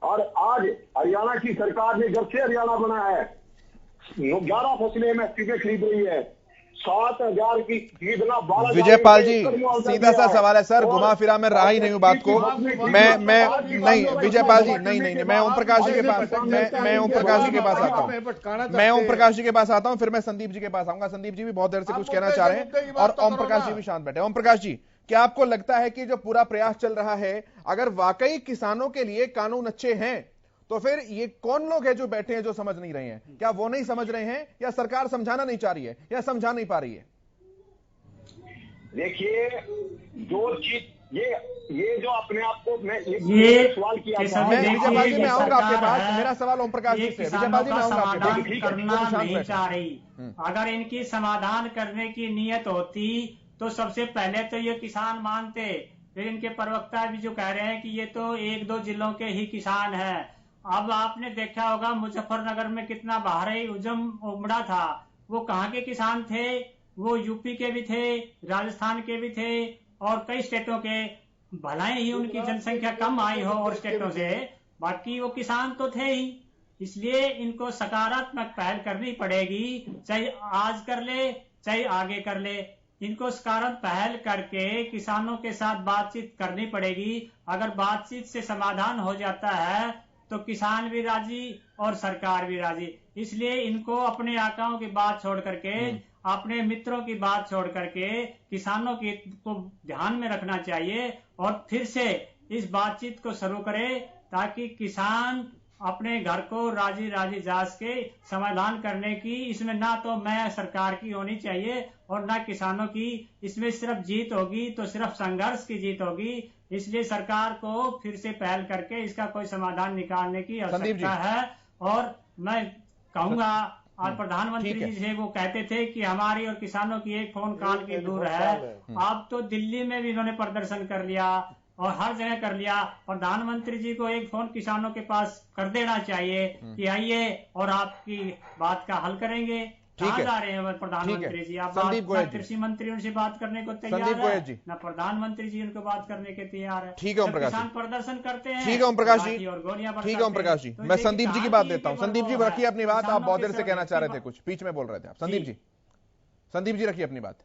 और आज हरियाणा की सरकार ने जब से हरियाणा बना है, 11 फसलें एमएसपी पे खरीद रही है, 7,000 की खरीदना 12,000। विजयपाल जी, सीधा सा सवाल है सर, घुमा फिरा मैं रहा ही नहीं हूं बात को। मैं नहीं विजयपाल जी, नहीं, मैं ओम प्रकाश जी के पास, मैं ओम प्रकाश जी के पास आता हूं, मैं ओम प्रकाश जी के पास आता हूं, फिर मैं संदीप जी के पास आऊंगा। संदीप जी भी बहुत देर से कुछ कहना चाह रहे हैं और ओम प्रकाश जी भी शांत बैठे। ओम प्रकाश जी, क्या आपको लगता है कि जो पूरा प्रयास चल रहा है, अगर वाकई किसानों के लिए कानून अच्छे हैं, तो फिर ये कौन लोग हैं जो बैठे हैं जो समझ नहीं रहे हैं? क्या वो नहीं समझ रहे हैं, या सरकार समझाना नहीं चाह रही है, या समझा नहीं पा रही है? देखिए, जो चीज ये जो अपने आप को मैं ये सवाल किया था, विजयपाल जी मैं आऊंगा आपके पास, मेरा सवाल ओम प्रकाश जी से। विजयपाल जी मैं आऊंगा आपके पास। करना नहीं चाह रही। अगर इनकी समाधान करने की नीयत होती तो सबसे पहले तो ये किसान मानते। फिर इनके प्रवक्ता भी जो कह रहे हैं कि ये तो 1-2 जिलों के ही किसान हैं। अब आपने देखा होगा मुजफ्फरनगर में कितना भारी हुजूम उमड़ा था। वो कहाँ के किसान थे? वो यूपी के भी थे, राजस्थान के भी थे और कई स्टेटों के। भले ही उनकी जनसंख्या कम आई हो और स्टेटों से, बाकी वो किसान तो थे ही। इसलिए इनको सकारात्मक पहल करनी पड़ेगी, चाहे आज कर ले चाहे आगे कर ले। इनको सकारात्मक पहल करके किसानों के साथ बातचीत करनी पड़ेगी। अगर बातचीत से समाधान हो जाता है तो किसान भी राजी और सरकार भी राजी। इसलिए इनको अपने आकाओं की बात छोड़ करके, अपने मित्रों की बात छोड़ करके किसानों की को ध्यान में रखना चाहिए और फिर से इस बातचीत को शुरू करें, ताकि किसान अपने घर को राजी राजी जास के समाधान करने की, इसमें ना तो मैं सरकार की होनी चाहिए और ना किसानों की। इसमें सिर्फ जीत होगी तो सिर्फ संघर्ष की जीत होगी। इसलिए सरकार को फिर से पहल करके इसका कोई समाधान निकालने की आवश्यकता है। और मैं कहूंगा, आज प्रधानमंत्री जी से वो कहते थे कि हमारी और किसानों की एक फोन कॉल की दूर है। अब तो दिल्ली में भी इन्होंने प्रदर्शन कर लिया और हर जगह कर लिया। प्रधानमंत्री जी को एक फोन किसानों के पास कर देना चाहिए कि आइए और आपकी बात का हल करेंगे। कहाँ जा रहे हैं प्रधानमंत्री जी? आप कृषि मंत्री उनसे बात करने को तैयार है ना, प्रधानमंत्री जी उनको बात करने के तैयार है। ठीक है ओम प्रकाश, किसान प्रदर्शन करते हैं। ठीक है ओम प्रकाश जी, ठीक है ओम प्रकाश जी, मैं संदीप जी की बात देता हूँ। संदीप जी रखिए अपनी बात, आप बहुत देर से कहना चाह रहे थे, कुछ बीच में बोल रहे थे आप। संदीप जी रखिए अपनी बात।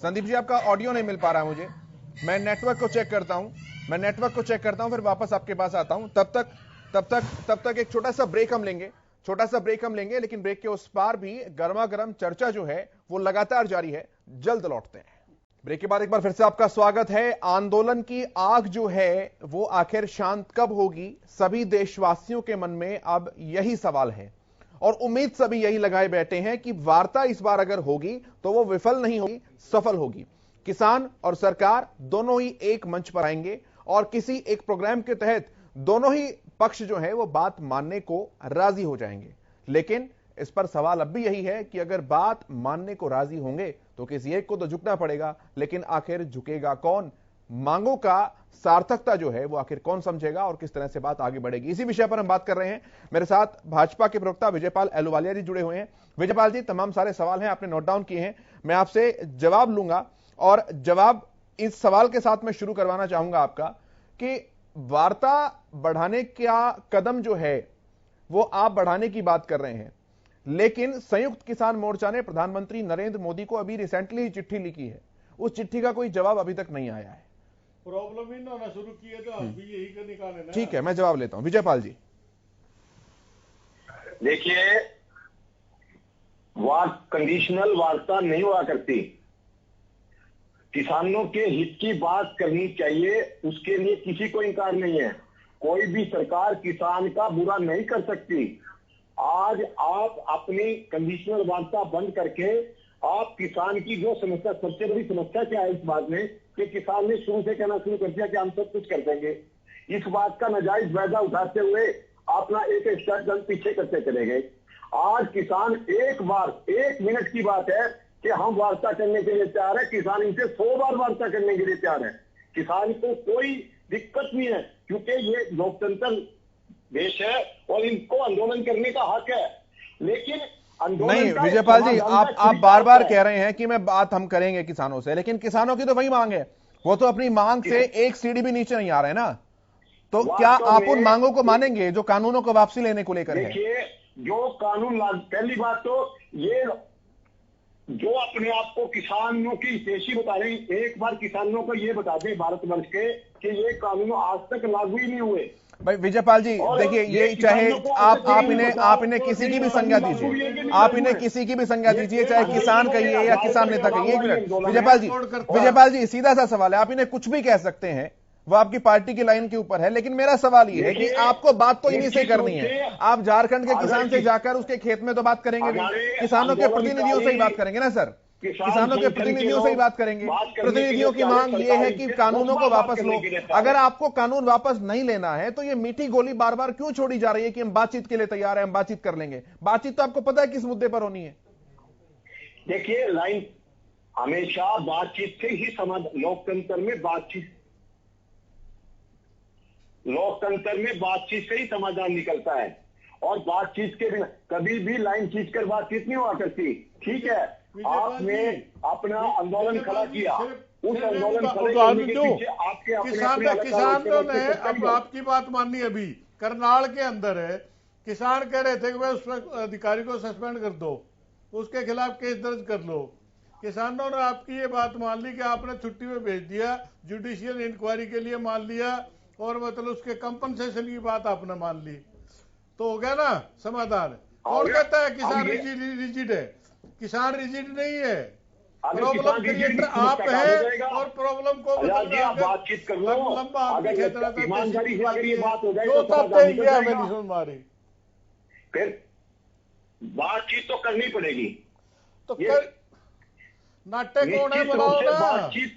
संदीप जी आपका ऑडियो नहीं मिल पा रहा है मुझे, मैं नेटवर्क को चेक करता हूं, फिर वापस आपके पास आता हूं। तब तक एक छोटा सा ब्रेक हम लेंगे, लेकिन ब्रेक के उस पार भी गर्मा गर्म चर्चा जो है वो लगातार जारी है। जल्द लौटते हैं। ब्रेक के बाद एक बार फिर से आपका स्वागत है। आंदोलन की आग जो है वो आखिर शांत कब होगी, सभी देशवासियों के मन में अब यही सवाल है और उम्मीद सभी यही लगाए बैठे हैं कि वार्ता इस बार अगर होगी तो वो विफल नहीं होगी, सफल होगी। किसान और सरकार दोनों ही एक मंच पर आएंगे और किसी एक प्रोग्राम के तहत दोनों ही पक्ष जो है वो बात मानने को राजी हो जाएंगे। लेकिन इस पर सवाल अब भी यही है कि अगर बात मानने को राजी होंगे तो किसी एक को तो झुकना पड़ेगा, लेकिन आखिर झुकेगा कौन? मांगों का सार्थकता जो है वो आखिर कौन समझेगा और किस तरह से बात आगे बढ़ेगी, इसी विषय पर हम बात कर रहे हैं। मेरे साथ भाजपा के प्रवक्ता विजयपाल अहलूवालिया जी जुड़े हुए हैं। विजयपाल जी, तमाम सारे सवाल हैं, आपने नोट डाउन किए हैं, मैं आपसे जवाब लूंगा और जवाब इस सवाल के साथ मैं शुरू करवाना चाहूंगा आपका कि वार्ता बढ़ाने का कदम जो है वो आप बढ़ाने की बात कर रहे हैं, लेकिन संयुक्त किसान मोर्चा ने प्रधानमंत्री नरेंद्र मोदी को अभी रिसेंटली ही चिट्ठी लिखी है, उस चिट्ठी का कोई जवाब अभी तक नहीं आया है। प्रॉब्लम ही ना होना शुरू किए तो हम भी यही कर निकाले ना। ठीक है, मैं जवाब लेता हूं। विजयपाल जी देखिए, कंडीशनल वार्ता नहीं हुआ करती। किसानों के हित की बात करनी चाहिए, उसके लिए किसी को इनकार नहीं है। कोई भी सरकार किसान का बुरा नहीं कर सकती। आज आप अपनी कंडीशनल वार्ता बंद करके आप किसान की जो समस्या, सबसे बड़ी समस्या क्या है इस बात में कि किसान ने शुरू से कहना शुरू कर दिया कि हम सब कुछ कर देंगे। इस बात का नाजायज फायदा उठाते हुए अपना एक स्टेप पीछे करते चले गए। आज किसान एक मिनट की बात है कि हम वार्ता करने के लिए तैयार है, किसान इनसे 100 बार वार्ता करने के लिए तैयार है। किसान को कोई दिक्कत नहीं है, क्योंकि ये लोकतंत्र देश है और इनको आंदोलन करने का हक है। लेकिन नहीं विजयपाल जी, आप बार बार कह रहे हैं कि मैं बात हम करेंगे किसानों से, लेकिन किसानों की तो वही मांग है, वो तो अपनी मांग से एक सीढ़ी भी नीचे नहीं आ रहे ना, तो क्या आप उन मांगों को मानेंगे जो कानूनों को वापसी लेने को लेकर है? देखिए, जो कानून पहली बात तो ये जो अपने आप को किसानों की हितैषी बता रहे हैं, एक बार किसानों को ये बता दें भारतवर्ष के कि ये कानून आज तक लागू ही नहीं हुए। भाई विजयपाल जी देखिए, ये चाहे आप इन्हें किसी की भी संज्ञा दीजिए, आप इन्हें किसी की भी संज्ञा दीजिए, चाहे किसान कहिए या किसान नेता कहिए। एक मिनट विजयपाल जी सीधा सा सवाल है, आप इन्हें कुछ भी कह सकते हैं, वो आपकी पार्टी की लाइन के ऊपर है, लेकिन मेरा सवाल ये है कि आपको बात तो इन्हीं से करनी है। आप झारखंड के किसान से जाकर उसके खेत में तो बात करेंगे नहीं, किसानों के प्रतिनिधियों से ही बात करेंगे ना सर, किसानों के प्रतिनिधियों से ही बात करेंगे। प्रतिनिधियों की मांग ये है कि कानूनों को वापस लो। अगर आपको कानून वापस नहीं लेना है तो ये मीठी गोली बार बार क्यों छोड़ी जा रही है कि हम बातचीत के लिए तैयार हैं, हम बातचीत कर लेंगे? बातचीत तो आपको पता है किस मुद्दे पर होनी है। देखिए, लाइन हमेशा बातचीत से ही समाधान, लोकतंत्र में बातचीत से ही समाधान निकलता है, और बातचीत के बिना कभी भी लाइन खींचकर बातचीत नहीं हुआ करती। ठीक है, आपने अपना आंदोलन खड़ा किया, उस आंदोलन किसानों ने अब आपकी बात मानी। अभी करनाल के अंदर है, किसान कह रहे थे कि भाई उस अधिकारी को सस्पेंड कर दो, उसके खिलाफ केस दर्ज कर लो। किसानों ने आपकी ये बात मान ली कि आपने छुट्टी में भेज दिया, जुडिशियल इंक्वायरी के लिए मान लिया, और मतलब उसके कंपनसेशन की बात आपने मान ली, तो हो गया ना समाधान। और कहता है किसान रिजिड है, किसान रिजिड नहीं है, प्रॉब्लम क्रिएटर आप है, और प्रॉब्लम को बातचीत कर लो। लंबा आपकी ईमानदारी से अगर ये बात हो जाए तो मारी, फिर बातचीत तो करनी पड़ेगी। तो नाट्य कौन है, बनाओ ना बातचीत,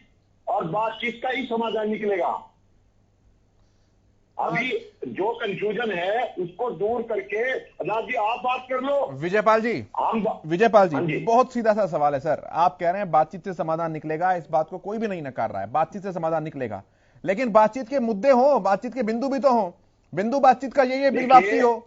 और बातचीत का ही समाधान निकलेगा। अभी जो कंफ्यूजन है उसको दूर करके आजाद जी आप बात कर लो। विजयपाल जी बहुत सीधा सा सवाल है सर, आप कह रहे हैं बातचीत से समाधान निकलेगा, इस बात को कोई भी नहीं नकार रहा है, बातचीत से समाधान निकलेगा, लेकिन बातचीत के मुद्दे हो, बातचीत के बिंदु भी तो हो। बिंदु बातचीत का यही है, बिल वापसी हो,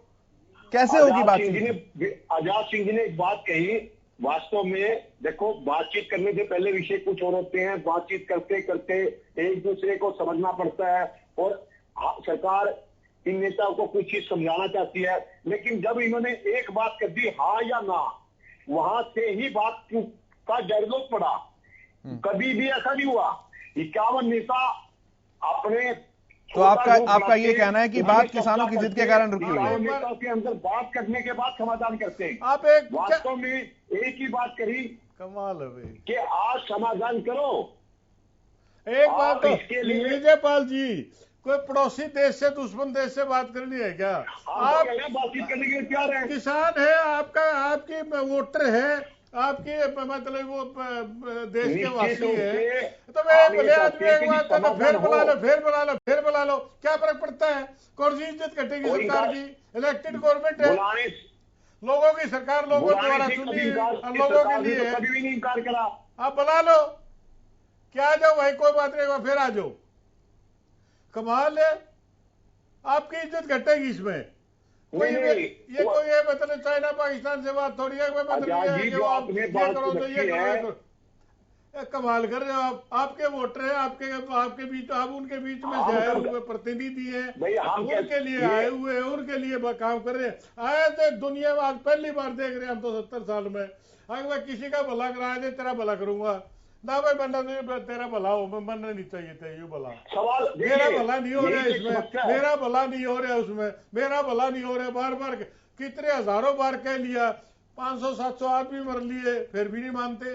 कैसे होगी बातचीत? आजाद सिंह जी ने एक बात कही, वास्तव में देखो, बातचीत करने से पहले विषय कुछ और होते हैं, बातचीत करते करते एक दूसरे को समझना पड़ता है, और सरकार इन नेताओं को कुछ चीज समझाना चाहती है, लेकिन जब इन्होंने एक बात कर दी हाँ या ना, वहां से ही बात का जड़लोक पड़ा। कभी भी ऐसा नहीं हुआ 51 नेता अपने, तो आपका ये कहना है कि बात किसानों की जिद के कारण रुकी हुई है? नेताओं के अंदर बात करने के बाद समाधान करते हैं। आप एक वास्तव में एक ही बात करी, कमाल है कि आज समाधान करो। एक बात तो विजयपाल जी, कोई पड़ोसी देश से, दुश्मन देश से बात करनी है क्या? आप बातचीत करने के लिए तैयार हैं? किसान है आपका, आपके वोटर है, आपके मतलब वो देश के वासी है, तो भले आदमी एक बात करना, फिर बुला लो, क्या फर्क पड़ता है? कौन सी इज्जत घटेगी सरकार की? इलेक्टेड गवर्नमेंट है, लोगों की सरकार, लोगों द्वारा चुनी है, लोगों के लिए कभी भी नहीं इनकार करा। आप बुला लो, क्या आ जाओ भाई, कोई बात नहीं, फिर आ जाओ। कमाल है, आपकी इज्जत घटेगी इसमें। कोई ये मतलब चाइना पाकिस्तान से बात थोड़ी है, मतलब ये करो तो ये करो। कमाल कर रहे हो आप, आपके वोटर है, आपके बीच, आप उनके बीच में से आए हुए प्रतिनिधि है, उनके लिए आए हुए हैं, उनके लिए काम कर रहे हैं। आए थे दुनिया में, आज पहली बार देख रहे हैं हम तो 70 साल में। अगर मैं किसी का भला कराया दे, तेरा भला करूंगा ना भाई, बनना नहीं, तेरा भला हो, बनना नहीं चाहिए था ये भला। मेरा भला नहीं हो रहा है इसमें, मेरा भला नहीं हो रहा है उसमें, मेरा भला नहीं हो रहा है। बार बार कितने हजारों बार कह लिया, 500-700 आदमी मर लिए, फिर भी नहीं मानते।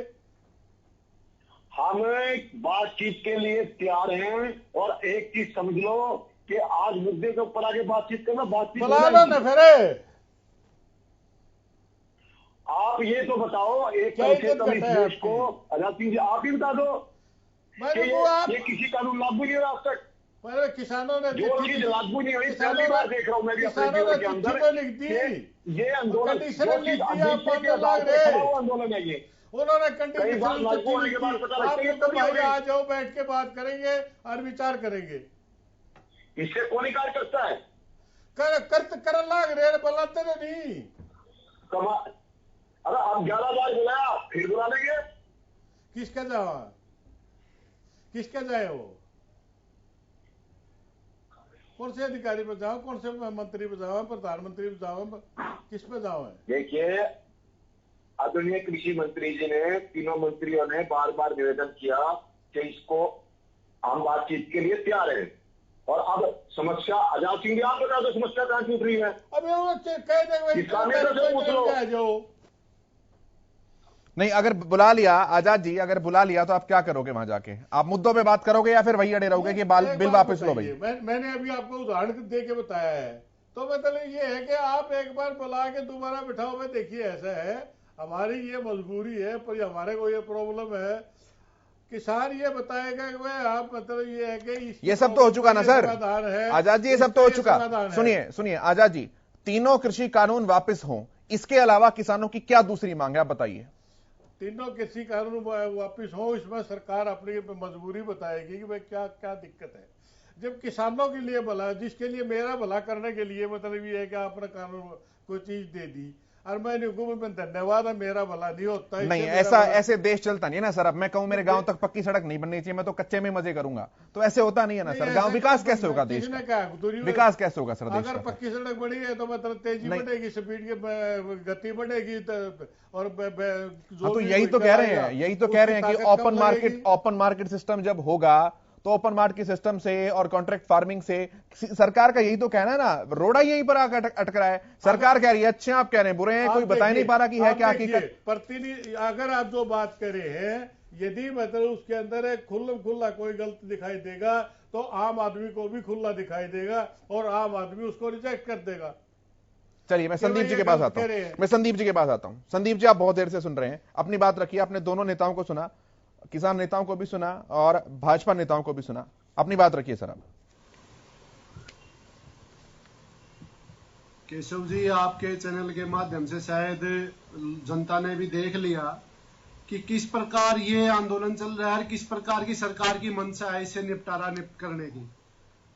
हम बातचीत के लिए तैयार हैं, और एक चीज समझ लो कि आज मुद्दे के ऊपर आगे बातचीत करना, बातचीत बुला लो ना फिर। आप ये तो बताओ, एक देश को आजाद सिंह जी आप ही बता दो कि ये किसी कानून लागू नहीं हुआ आज तक। किसानों ने जो चीज लागू नहीं हुई, पहली बार देख रहा हूं मैं भी अपने जीवन के अंदर, ये आंदोलन आंदोलन है, ये उन्होंने कंडीशन आ जाओ, बैठ के बात करेंगे और विचार करेंगे। इससे कौन इनकार करता है? कर लाग रहे, बुलाते नहीं। अरे अब 11 बार बुलाया, फिर बुला लेंगे। किसका जवाब? किसके जाए वो? कौन से अधिकारी पे जाओ, कौन से मंत्री पे जाओ, प्रधानमंत्री पे जाओ, किस पे जाओ? देखिए, आदरणीय कृषि मंत्री जी ने, तीनों मंत्रियों ने बार बार निवेदन किया कि इसको हम बातचीत के लिए तैयार है। और अब समस्या, आजाद सिंह जी आप बता दो समस्या कहां टूट रही है? नहीं, अगर बुला लिया आजाद जी, अगर बुला लिया तो आप क्या करोगे वहां जाके? आप मुद्दों पे बात करोगे या फिर वही अड़े रहोगे कि बिल वापस लो? भाई मैंने अभी आपको उदाहरण दे के बताया है, तो मतलब ये है कि आप एक बार बुला के दोबारा बिठाओ। में देखिए, ऐसा है, हमारी ये मजबूरी है, पर हमारे को ये प्रॉब्लम है, किसान ये बताएगा कि भाई आप मतलब ये है कि ये सब तो हो चुका ना सर आजाद जी, ये सब तो हो चुका। सुनिए आजाद जी, तीनों कृषि कानून वापस हों, इसके अलावा किसानों की क्या दूसरी मांग है, आप बताइए। तीनों कृषि कानून वापस हो, इसमें सरकार अपनी मजबूरी बताएगी कि भाई क्या क्या दिक्कत है। जब किसानों के लिए भला, जिसके लिए मेरा भला करने के लिए मतलब ये है कि आपने कानून कोई चीज दे दी और मैंने हुकूमत में धन्यवाद है, मेरा भला नहीं होता। नहीं, ऐसे देश चलता नहीं ना सर। अब मैं कहूं मेरे गांव तक पक्की सड़क नहीं बननी चाहिए, मैं तो कच्चे में मजे करूंगा, तो ऐसे होता नहीं है ना सर। गांव विकास कैसे होगा? देश का विकास कैसे होगा सर? अगर पक्की सड़क बनी है तो मतलब तेजी बढ़ेगी, स्पीड की गति बढ़ेगी, और तो यही तो कह रहे हैं कि ओपन मार्केट सिस्टम जब होगा तो ओपन मार्केट सिस्टम से और कॉन्ट्रैक्ट फार्मिंग से सरकार का यही तो कहना है ना। रोड़ा यहीं पर आकर अटक रहा है। सरकार कह रही है अच्छे, आप कह रहे हैं बुरे हैं, कोई बता नहीं पा रहा कि है क्या हकीकत। प्रतिनिधि, अगर आप जो बात कर रहे हैं, यदि मतलब उसके अंदर खुला कोई गलत दिखाई देगा तो आम आदमी को भी खुला दिखाई देगा और आम आदमी उसको रिजेक्ट कर देगा। चलिए, मैं संदीप जी के पास आता हूं। संदीप जी, आप बहुत देर से सुन रहे हैं, अपनी बात रखिए। आपने दोनों नेताओं को सुना, किसान नेताओं को भी सुना और भाजपा नेताओं को भी सुना, अपनी बात रखिए सर। आप केशव जी, आपके चैनल के माध्यम से शायद जनता ने भी देख लिया कि किस प्रकार ये आंदोलन चल रहा है, किस प्रकार की सरकार की मंशा है इससे निपटारा करने की।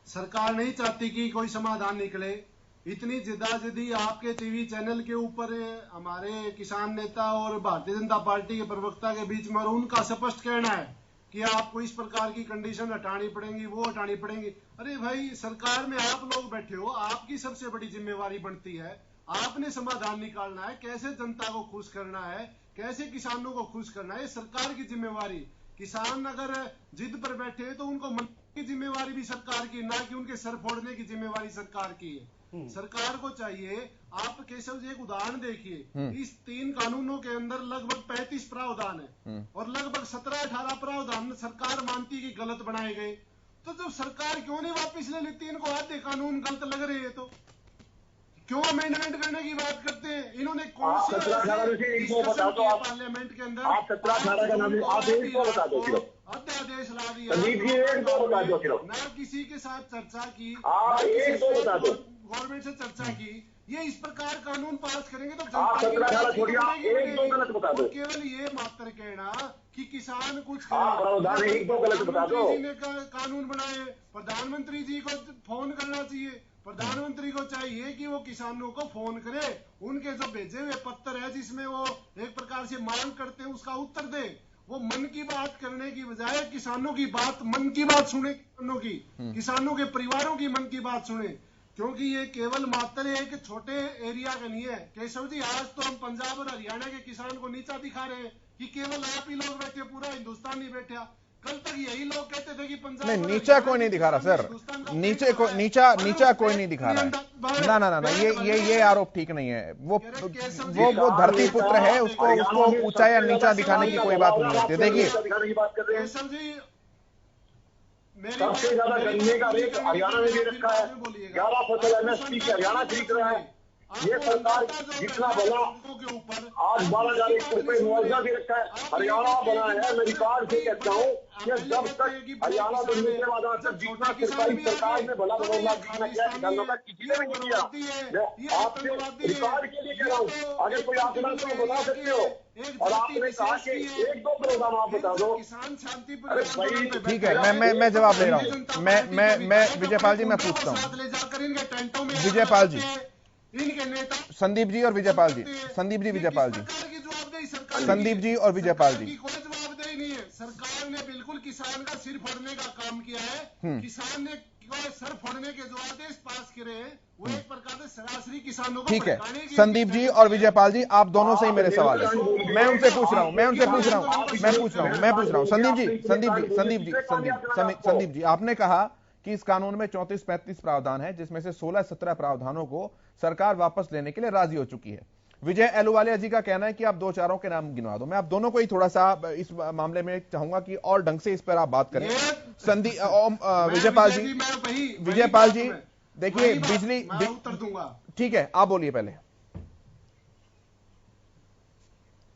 सरकार नहीं चाहती कि कोई समाधान निकले। इतनी जिद्दाजिद्दी आपके टीवी चैनल के ऊपर हमारे किसान नेता और भारतीय जनता पार्टी के प्रवक्ता के बीच में, और उनका स्पष्ट कहना है कि आपको इस प्रकार की कंडीशन हटानी पड़ेंगी, वो हटानी पड़ेंगी। अरे भाई, सरकार में आप लोग बैठे हो, आपकी सबसे बड़ी जिम्मेवारी बनती है, आपने समाधान निकालना है, कैसे जनता को खुश करना है, कैसे किसानों को खुश करना है, सरकार की जिम्मेवारी। किसान अगर जिद पर बैठे तो उनको मन की जिम्मेवारी भी सरकार की, ना कि उनके सर फोड़ने की जिम्मेवारी सरकार की है। सरकार को चाहिए, आप केशव जी एक उदाहरण देखिए, इस 3 कानूनों के अंदर लगभग 35 प्रावधान है और लगभग 17-18 प्रावधान सरकार मानती कि गलत बनाए गए। तो जब सरकार क्यों नहीं वापस ले लेती? इनको आधे कानून गलत लग रहे हैं तो क्यों अमेंडमेंट करने की बात करते हैं? इन्होंने कौन से पार्लियामेंट के अंदर अध्यादेश ला दिया, न किसी के साथ चर्चा की, गवर्नमेंट से चर्चा की। ये इस प्रकार कानून पास करेंगे तो केवल ये मात्र कहना कि किसान कुछ प्रधानमंत्री जी ने कानून बनाए, प्रधानमंत्री जी को फोन करना चाहिए। प्रधानमंत्री को चाहिए कि वो किसानों को फोन करे, उनके जो भेजे हुए पत्र है जिसमें वो एक प्रकार से मांग करते हैं उसका उत्तर दे। वो मन की बात करने की बजाय किसानों की बात, मन की बात सुने, किसानों के परिवारों की मन की बात सुने, क्योंकि ये केवल मात्र एक छोटे एरिया का नहीं है। केशव जी, आज तो हम पंजाब और हरियाणा के किसान को नीचा दिखा रहे हैं कि केवल आप ही लोग बैठे, पूरा हिंदुस्तान नहीं बैठा। कल तक यही लोग कहते थे कि पंजाब नहीं, नीचा कोई नहीं दिखा रहा सर, नीचा कोई नहीं दिखा रहा है। ना, ये आरोप ठीक नहीं है। वो धरती पुत्र है, उसको ऊंचा या नीचा दिखाने की कोई बात नहीं होती। देखिए केशव जी, सबसे ज्यादा गन्ने का रेट हरियाणा में भी रखा है, 11% MSP की हरियाणा खरीद रहा है। ये सरकार जितना बना, आज 12,000 रुपए मुआवजा भी रखा है, हरियाणा बना है। मैं रिकॉर्ड से कहता हूँ कि जब तक हरियाणा बनने के बाद आज तक जितना सरकारी सरकार ने भला बदौला किया किसानों का किसी ने नहीं किया। मैं आपसे रिकॉर्ड के लिए कह रहा हूँ, अगर कोई आंकड़ा तो बता सकते हो। और आपने कहा कि 1-2 प्रोग्राम आप बता दो। अरे भाई ठीक है, मैं जवाब दे रहा हूँ। मैं विजयपाल जी, मैं पूछता हूँ। विजयपाल जी, संदीप जी और विजयपाल जी, संदीप जी और विजयपाल जी। सरकार ने बिल्कुल किसान का सिर फोड़ने का काम किया है। किसान ने सर फोड़ने के जो आदेश पास करे वो एक प्रकार से सरासरी किसानों को ठीक है। संदीप जी और विजयपाल जी, आप दोनों से ही मेरे सवाल है, मैं उनसे पूछ रहा हूं संदीप जी, आपने कहा कि इस कानून में 34-35 प्रावधान है, जिसमें से 16-17 प्रावधानों को सरकार वापस लेने के लिए राजी हो चुकी है। विजय एलुवालिया जी का कहना है कि आप 2-4 के नाम गिनवा दो। मैं आप दोनों को ही थोड़ा सा इस मामले में चाहूंगा कि और ढंग से इस पर आप बात करें। विजयपाल जी देखिए, बिजली, उत्तर दूंगा। ठीक है, आप बोलिए, पहले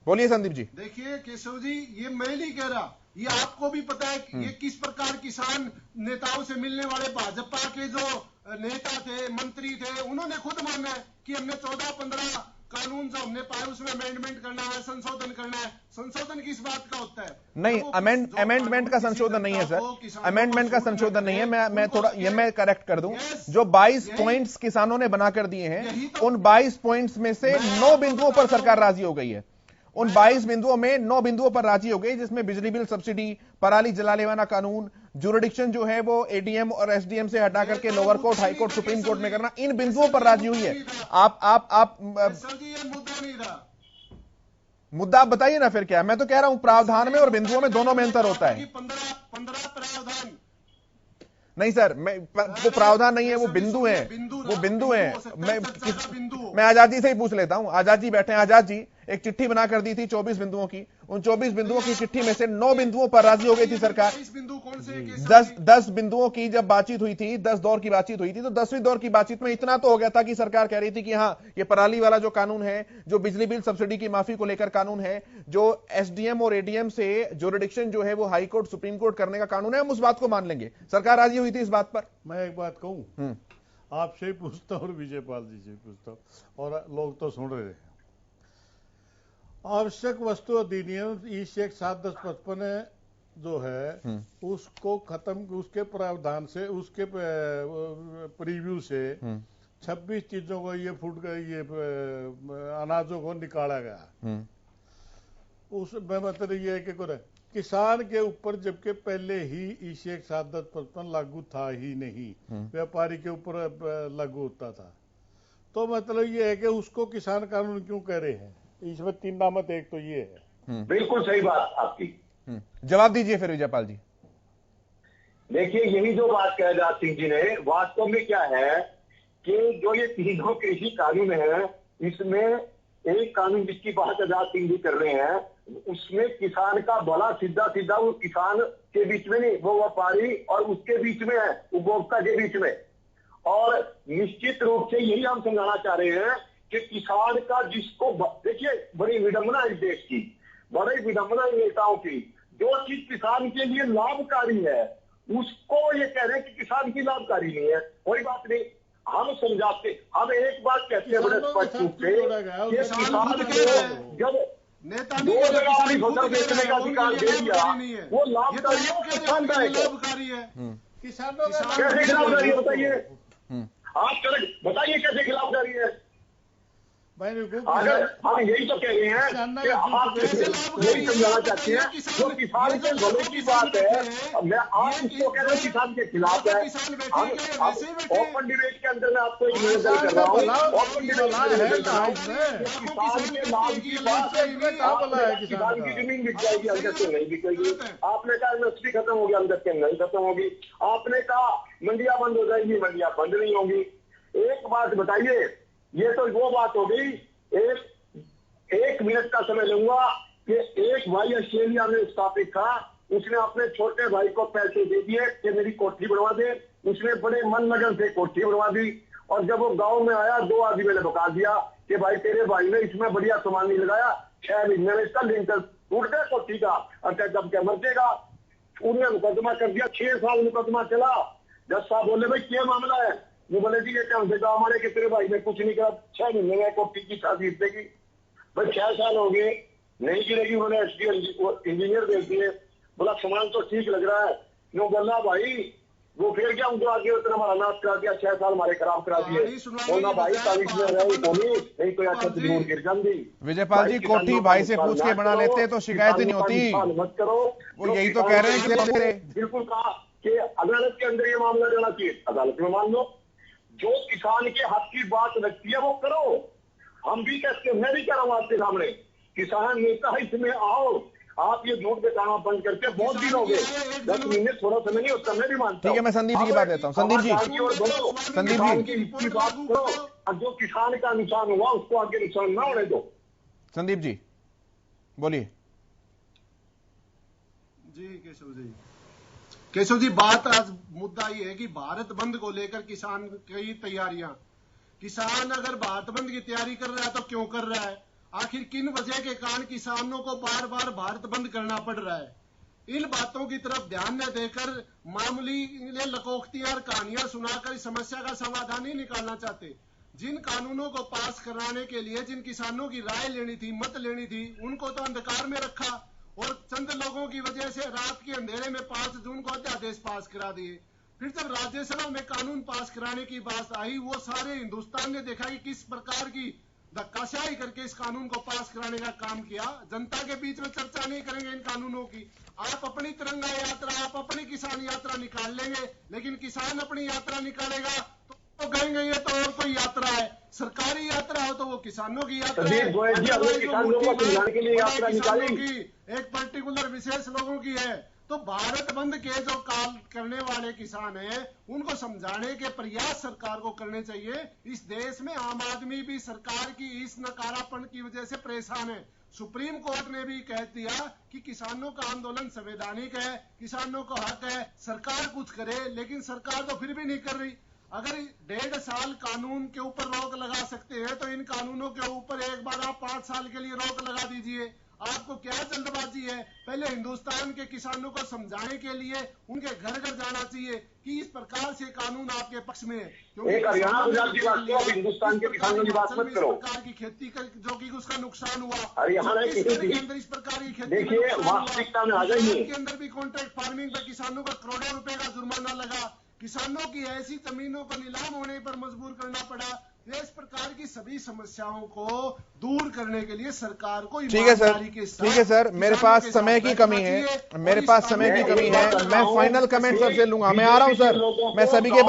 बोलिए संदीप जी। देखिए केशव जी, ये मैं नहीं कह रहा, ये आपको भी पता है ये किस प्रकार किसान नेताओं से मिलने वाले भाजपा के जो नेता थे, मंत्री थे, उन्होंने खुद माना है कि हमने 14-15 कानून जो हमने पाए उसमें अमेंडमेंट करना है, संशोधन करना है। संशोधन किस बात का होता है? नहीं, अमेंडमेंट का संशोधन नहीं है सर, अमेंडमेंट का संशोधन नहीं है। मैं थोड़ा ये मैं करेक्ट कर दूं, जो 22 पॉइंट्स किसानों ने बनाकर दिए हैं, उन 22 पॉइंट्स में से 9 बिंदुओं पर सरकार राजी हो गई है। उन 22 बिंदुओं में 9 बिंदुओं पर राजी हो गई, जिसमें बिजली बिल सब्सिडी, पराली जलालेवाना कानून, जुरिडिक्शन जो है वो एडीएम और एसडीएम से हटा करके lower court, high court, supreme court में करना, इन बिंदुओं पर राजी हुई है। आप मुद्दा आप बताइए ना फिर क्या। मैं तो कह रहा हूं प्रावधान में और बिंदुओं में, दोनों में अंतर होता है। 15 प्रावधान नहीं सर, वो प्रावधान नहीं है, वो बिंदु है, वो बिंदु है। मैं आजाद जी से ही पूछ लेता हूं। आजाद जी बैठे हैं। आजाद जी, एक चिट्ठी बनाकर दी थी 24 बिंदुओं की, उन 24 बिंदुओं की चिट्ठी में से 9 बिंदुओं पर राजी हो गई थी सरकार। 10 बिंदुओं की जब बातचीत हुई थी, 10 दौर की बातचीत हुई थी, तो 10वीं दौर की बातचीत में इतना तो हो गया था कि सरकार कह रही थी कि हाँ, ये पराली वाला जो कानून है, जो बिजली बिल सब्सिडी की माफी को लेकर कानून है, जो एसडीएम और एडीएम से जुरिडिक्शन जो है वो हाई कोर्ट, सुप्रीम कोर्ट करने का कानून है, हम उस बात को मान लेंगे। सरकार राजी हुई थी इस बात पर। मैं एक बात कहूं, आपसे ही पूछता हूं और विजयपाल जी से पूछता हूं, और लोग तो सुन रहे हैं। आवश्यक वस्तु अधिनियम E-7/55 जो है उसको खत्म, उसके प्रावधान से, उसके प्रीव्यू से 26 चीजों को, ये फूड का, ये अनाजों को निकाला गया। उसमें मतलब ये है कि किसान के ऊपर, जबकि पहले ही E-7/55 लागू था ही नहीं, व्यापारी के ऊपर लागू होता था। तो मतलब ये है कि उसको किसान कानून क्यों कह रहे हैं? इसमें 3 नामत, एक तो ये है। बिल्कुल सही बात आपकी। जवाब दीजिए फिर विजयपाल जी। देखिए, यही जो बात कह राज सिंह जी ने, वास्तव में क्या है कि जो ये तीनों कृषि कानून है, इसमें एक कानून जिसकी बात आजाद सिंह जी कर रहे हैं, उसमें किसान का भला सीधा वो किसान के बीच में नहीं, वो व्यापारी और उसके बीच में है, उपभोक्ता के बीच में। और निश्चित रूप से यही हम समझाना चाह रहे हैं कि किसान का, जिसको देखिए, बड़ी विडंबना इस देश की, बड़ी विडंबना नेताओं की, जो चीज किसान के लिए लाभकारी है उसको ये कह रहे हैं कि किसान की लाभकारी नहीं है। कोई बात नहीं, हम समझाते, हम एक बात कहते हैं बड़े स्पष्ट रूप से कि किसान को जब नेता फसल बेचने का अधिकार दे दिया, वो लाभकारी है, लाभकारी है। कैसे खिलाफदारी है बताइए? आप बताइए कैसे खिलाफदारी है? अगर हम यही तो कह रहे हैं कि आप यही समझाना चाहते हैं, जो किसान के भले की बात है, मैं आप उसको कह रहे हैं किसान के खिलाफ है। ओपन डिबेट के अंदर मैं आपको एक निवेदन कर रहा हूँ, ओपन डिबेट किसान के लाभ की बात है, किसान की जमीन बिक जाएगी, अंदर से नहीं बिकेगी। आपने कहा एमएसपी खत्म हो गया, अंदर से नहीं खत्म होगी। आपने कहा मंडियां बंद हो जाएगी, मंडियां बंद नहीं होगी। एक बात बताइए, ये तो वो बात हो गई। एक मिनट का समय लूंगा कि एक भाई ऑस्ट्रेलिया में स्थापित था, उसने अपने छोटे भाई को पैसे दे दिए कि मेरी कोठी बनवा दे। उसने बड़े मन लगन से कोठी बनवा दी, और जब वो गांव में आया, 2 आदमी ने बता दिया कि भाई तेरे भाई ने इसमें बढ़िया सामान नहीं लगाया, 6 महीने में इसका लिंटर टूट गया कोठी का, अच्छा जब क्या मर जाएगा। उन्होंने मुकदमा कर दिया, 6 साल मुकदमा चला। जज साहब बोले भाई क्या मामला है? वो बोले जी ये क्या होगा हमारे कि तेरे भाई ने कुछ नहीं करा, 6 महीने में कोठी की शादी देगी। भाई 6 साल हो गए, नहीं गिरेगी। उन्होंने इंजीनियर देख दिए, बोला सामान तो ठीक लग रहा है। नो बोला भाई वो फिर क्या उनको आगे उतना हमारा नाश करा दिया, 6 साल हमारे खराब करा दिए। बोलना भाई तारीख में रहे तो नहीं तो अच्छा जरूर गिर जाती। विजयपाल जी कोठी भाई से पूछ के बना लेते तो शिकायत ही नहीं होती। मत करो, वो यही तो कह रहे हैं। बिल्कुल कहा कि अदालत के अंदर ये मामला जाना चाहिए, अदालत में मान लो। जो किसान के हक की बात लगती है वो करो। हम भी कहते हैं, मैं भी कह रहा हूँ आपके सामने, किसान नेता है इसमें आओ। आप ये झूठ बताना बंद करके बहुत दिन हो गए, 10 महीने थोड़ा समय नहीं होता, मैं भी मानता हूँ। ठीक है, मैं संदीप जी की बात लेता हूँ। संदीप जी की बात करो, और जो किसान का नुकसान हुआ उसको आगे नुकसान ना होने दो। संदीप जी बोलिए। जी केशव जी, बात आज मुद्दा ये है कि भारत बंद को लेकर किसान की तैयारियां, किसान अगर भारत बंद की तैयारी कर रहा है तो क्यों कर रहा है? आखिर किन वजह के कारण किसानों को बार बार भारत बंद करना पड़ रहा है? इन बातों की तरफ ध्यान न देकर मामूली लकोक्तियां और कहानियां सुनाकर इस समस्या का समाधान नहीं निकालना चाहते। जिन कानूनों को पास कराने के लिए जिन किसानों की राय लेनी थी, मत लेनी थी, उनको तो अंधकार में रखा और चंद लोगों की वजह से रात के अंधेरे में 5 जून को अध्यादेश पास करा दिए। फिर जब राज्यसभा में कानून पास कराने की बात आई, वो सारे हिंदुस्तान ने देखा कि किस प्रकार की धक्काशाही करके इस कानून को पास कराने का काम किया। जनता के बीच में चर्चा नहीं करेंगे इन कानूनों की। आप अपनी तिरंगा यात्रा, आप अपनी किसान यात्रा निकाल लेंगे, लेकिन किसान अपनी यात्रा निकालेगा तो कहेंगे ये तो और कोई यात्रा है। सरकारी यात्रा हो तो वो किसानों की यात्रा है, एक पर्टिकुलर विशेष लोगों की है। तो भारत बंद के जो काल करने वाले किसान हैं, उनको समझाने के प्रयास सरकार को करने चाहिए। इस देश में आम आदमी भी सरकार की इस नकारापन की वजह से परेशान है। सुप्रीम कोर्ट ने भी कह दिया कि किसानों का आंदोलन संवैधानिक है, किसानों का हक है, सरकार कुछ करे, लेकिन सरकार तो फिर भी नहीं कर रही। अगर 1.5 साल कानून के ऊपर रोक लगा सकते हैं तो इन कानूनों के ऊपर एक बार आप 5 साल के लिए रोक लगा दीजिए। आपको क्या जल्दबाजी है? पहले हिंदुस्तान के किसानों को समझाने के लिए उनके घर घर जाना चाहिए कि इस प्रकार से कानून आपके पक्ष में है। क्योंकि हरियाणा गुजरात की बात करो, हिंदुस्तान के किसानों की बात मत करो। इस प्रकार की खेती कर जो कि उसका नुकसान हुआ, हरियाणा के अंदर इस प्रकार की खेती देखिए वास्तविकता में आ जाइए के अंदर भी कॉन्ट्रैक्ट फार्मिंग पर किसानों का करोड़ों रुपए का जुर्माना लगा, किसानों की ऐसी जमीनों को नीलाम होने पर मजबूर करना पड़ा। इस प्रकार की सभी समस्याओं को दूर करने के लिए सरकार को ठीक है सर, मेरे पास समय की कमी है, मैं फाइनल कमेंट सबसे लूंगा। मैं आ रहा हूं सर, मैं सभी के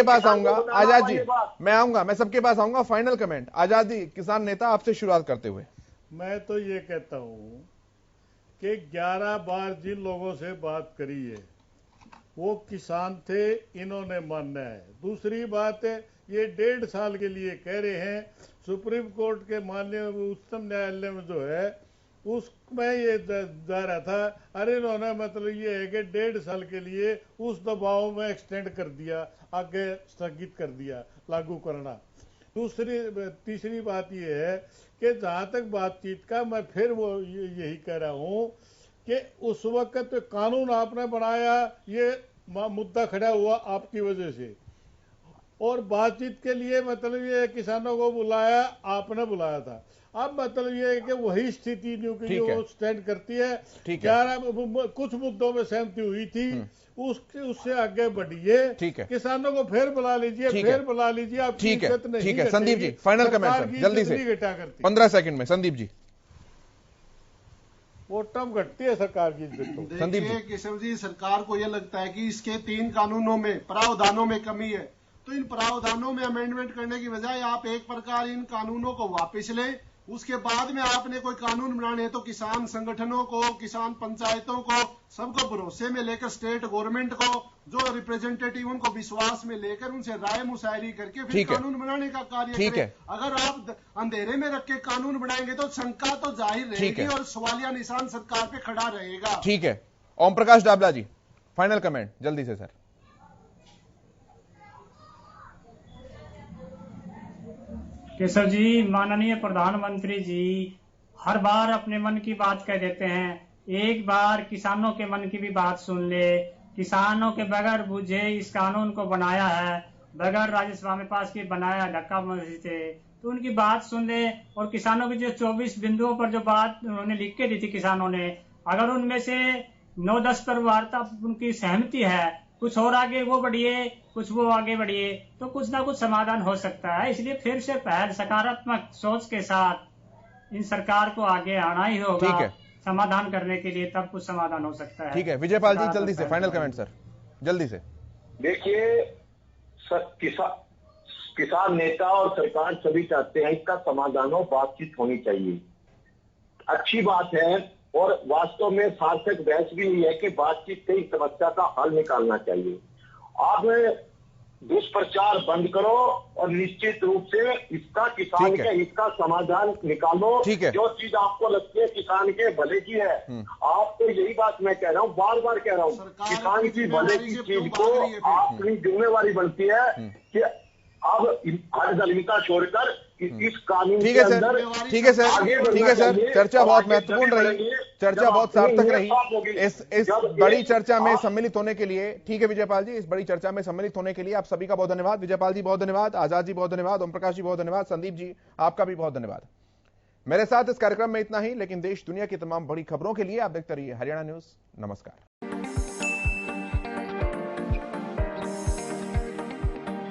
पास आऊंगा, आजाद जी मैं आऊंगा, मैं सबके पास आऊंगा। फाइनल कमेंट आजाद जी, किसान नेता आपसे शुरुआत करते हुए। मैं तो ये कहता हूं कि 11 बार जिन लोगों से बात करी है वो किसान थे, इन्होंने मानना है। दूसरी बात है, ये 1.5 साल के लिए कह रहे हैं। सुप्रीम कोर्ट के माननीय उच्चतम न्यायालय में जो है उसमें ये जा रहा था, अरे इन्होंने मतलब ये है कि 1.5 साल के लिए उस दबाव में एक्सटेंड कर दिया, आगे स्थगित कर दिया लागू करना। तीसरी बात ये है कि जहां तक बातचीत का, मैं फिर वो यही कह रहा हूं कि उस वक्त कानून आपने बनाया, ये मुद्दा खड़ा हुआ आपकी वजह से, और बातचीत के लिए मतलब ये किसानों को बुलाया, आपने बुलाया था। अब मतलब ये है कि वही स्थिति वो स्टैंड करती है। 11 कुछ मुद्दों में सहमति हुई थी, उससे आगे बढ़िए, किसानों को फिर बुला लीजिए, आप ठीक है। संदीप जी फाइनल कमेंट जल्दी से 15 सेकंड में। संदीप जी, वो टर्म घटती है सरकार की। देखिए केशव जी, सरकार को यह लगता है कि इसके 3 कानूनों में प्रावधानों में कमी है, तो इन प्रावधानों में अमेंडमेंट करने की बजाय आप एक प्रकार इन कानूनों को वापस लें। उसके बाद में आपने कोई कानून बनाने हैं तो किसान संगठनों को, किसान पंचायतों को, सबको भरोसे में लेकर, स्टेट गवर्नमेंट को, जो रिप्रेजेंटेटिव उनको विश्वास में लेकर उनसे राय मुशायरी करके फिर कानून बनाने का कार्य करें। अगर आप अंधेरे में रख के कानून बनाएंगे तो शंका तो जाहिर रहेगी और सवालिया निशान सरकार पे खड़ा रहेगा। ठीक है। ओम प्रकाश डाबला जी, फाइनल कमेंट जल्दी से सर। केशव जी, माननीय प्रधानमंत्री जी हर बार अपने मन की बात कह देते हैं। एक बार किसानों के मन की भी बात सुन ले। किसानों के बगैर बुझे इस कानून को बनाया है, बगैर राज्यसभा में पास किए बनाया, धक्का मुक्की से, तो उनकी बात सुन ले। और किसानों की जो 24 बिंदुओं पर जो बात उन्होंने लिख के दी थी किसानों ने, अगर उनमें से 9-10 पर वार्ता उनकी सहमति है, कुछ और आगे वो बढ़िए, कुछ वो आगे बढ़िए, तो कुछ ना कुछ समाधान हो सकता है। इसलिए फिर से पहल सकारात्मक सोच के साथ इन सरकार को आगे आना ही होगा। ठीक है, समाधान करने के लिए, तब कुछ समाधान हो सकता है। ठीक है विजयपाल जी, जल्दी से फाइनल कमेंट सर, जल्दी से। देखिए किसान नेता और सरकार सभी चाहते हैं इसका समाधान हो, बातचीत होनी चाहिए, अच्छी बात है। और वास्तव में सार्थक बहस भी यही है कि बातचीत से इस समस्या का हल निकालना चाहिए। आप दुष्प्रचार बंद करो और निश्चित रूप से इसका किसान के हित का समाधान निकालो। जो चीज आपको लगती है किसान के भले की है, आपको यही बात मैं कह रहा हूँ, बार बार कह रहा हूँ, किसान की भले की चीज को अपनी जिम्मेवारी बनती है कि अब हर दलविता छोड़कर इस कानून के अंदर। ठीक है सर, चर्चा बहुत महत्वपूर्ण रही, चर्चा बहुत सार्थक रही। इस बड़ी चर्चा में सम्मिलित होने के लिए, ठीक है विजयपाल जी, इस बड़ी चर्चा में सम्मिलित होने के लिए आप सभी का बहुत धन्यवाद। विजयपाल जी बहुत धन्यवाद, आजाद जी बहुत धन्यवाद, ओम प्रकाश जी बहुत धन्यवाद, संदीप जी आपका भी बहुत धन्यवाद। मेरे साथ इस कार्यक्रम में इतना ही, लेकिन देश दुनिया की तमाम बड़ी खबरों के लिए आप देखते रहिए हरियाणा न्यूज। नमस्कार।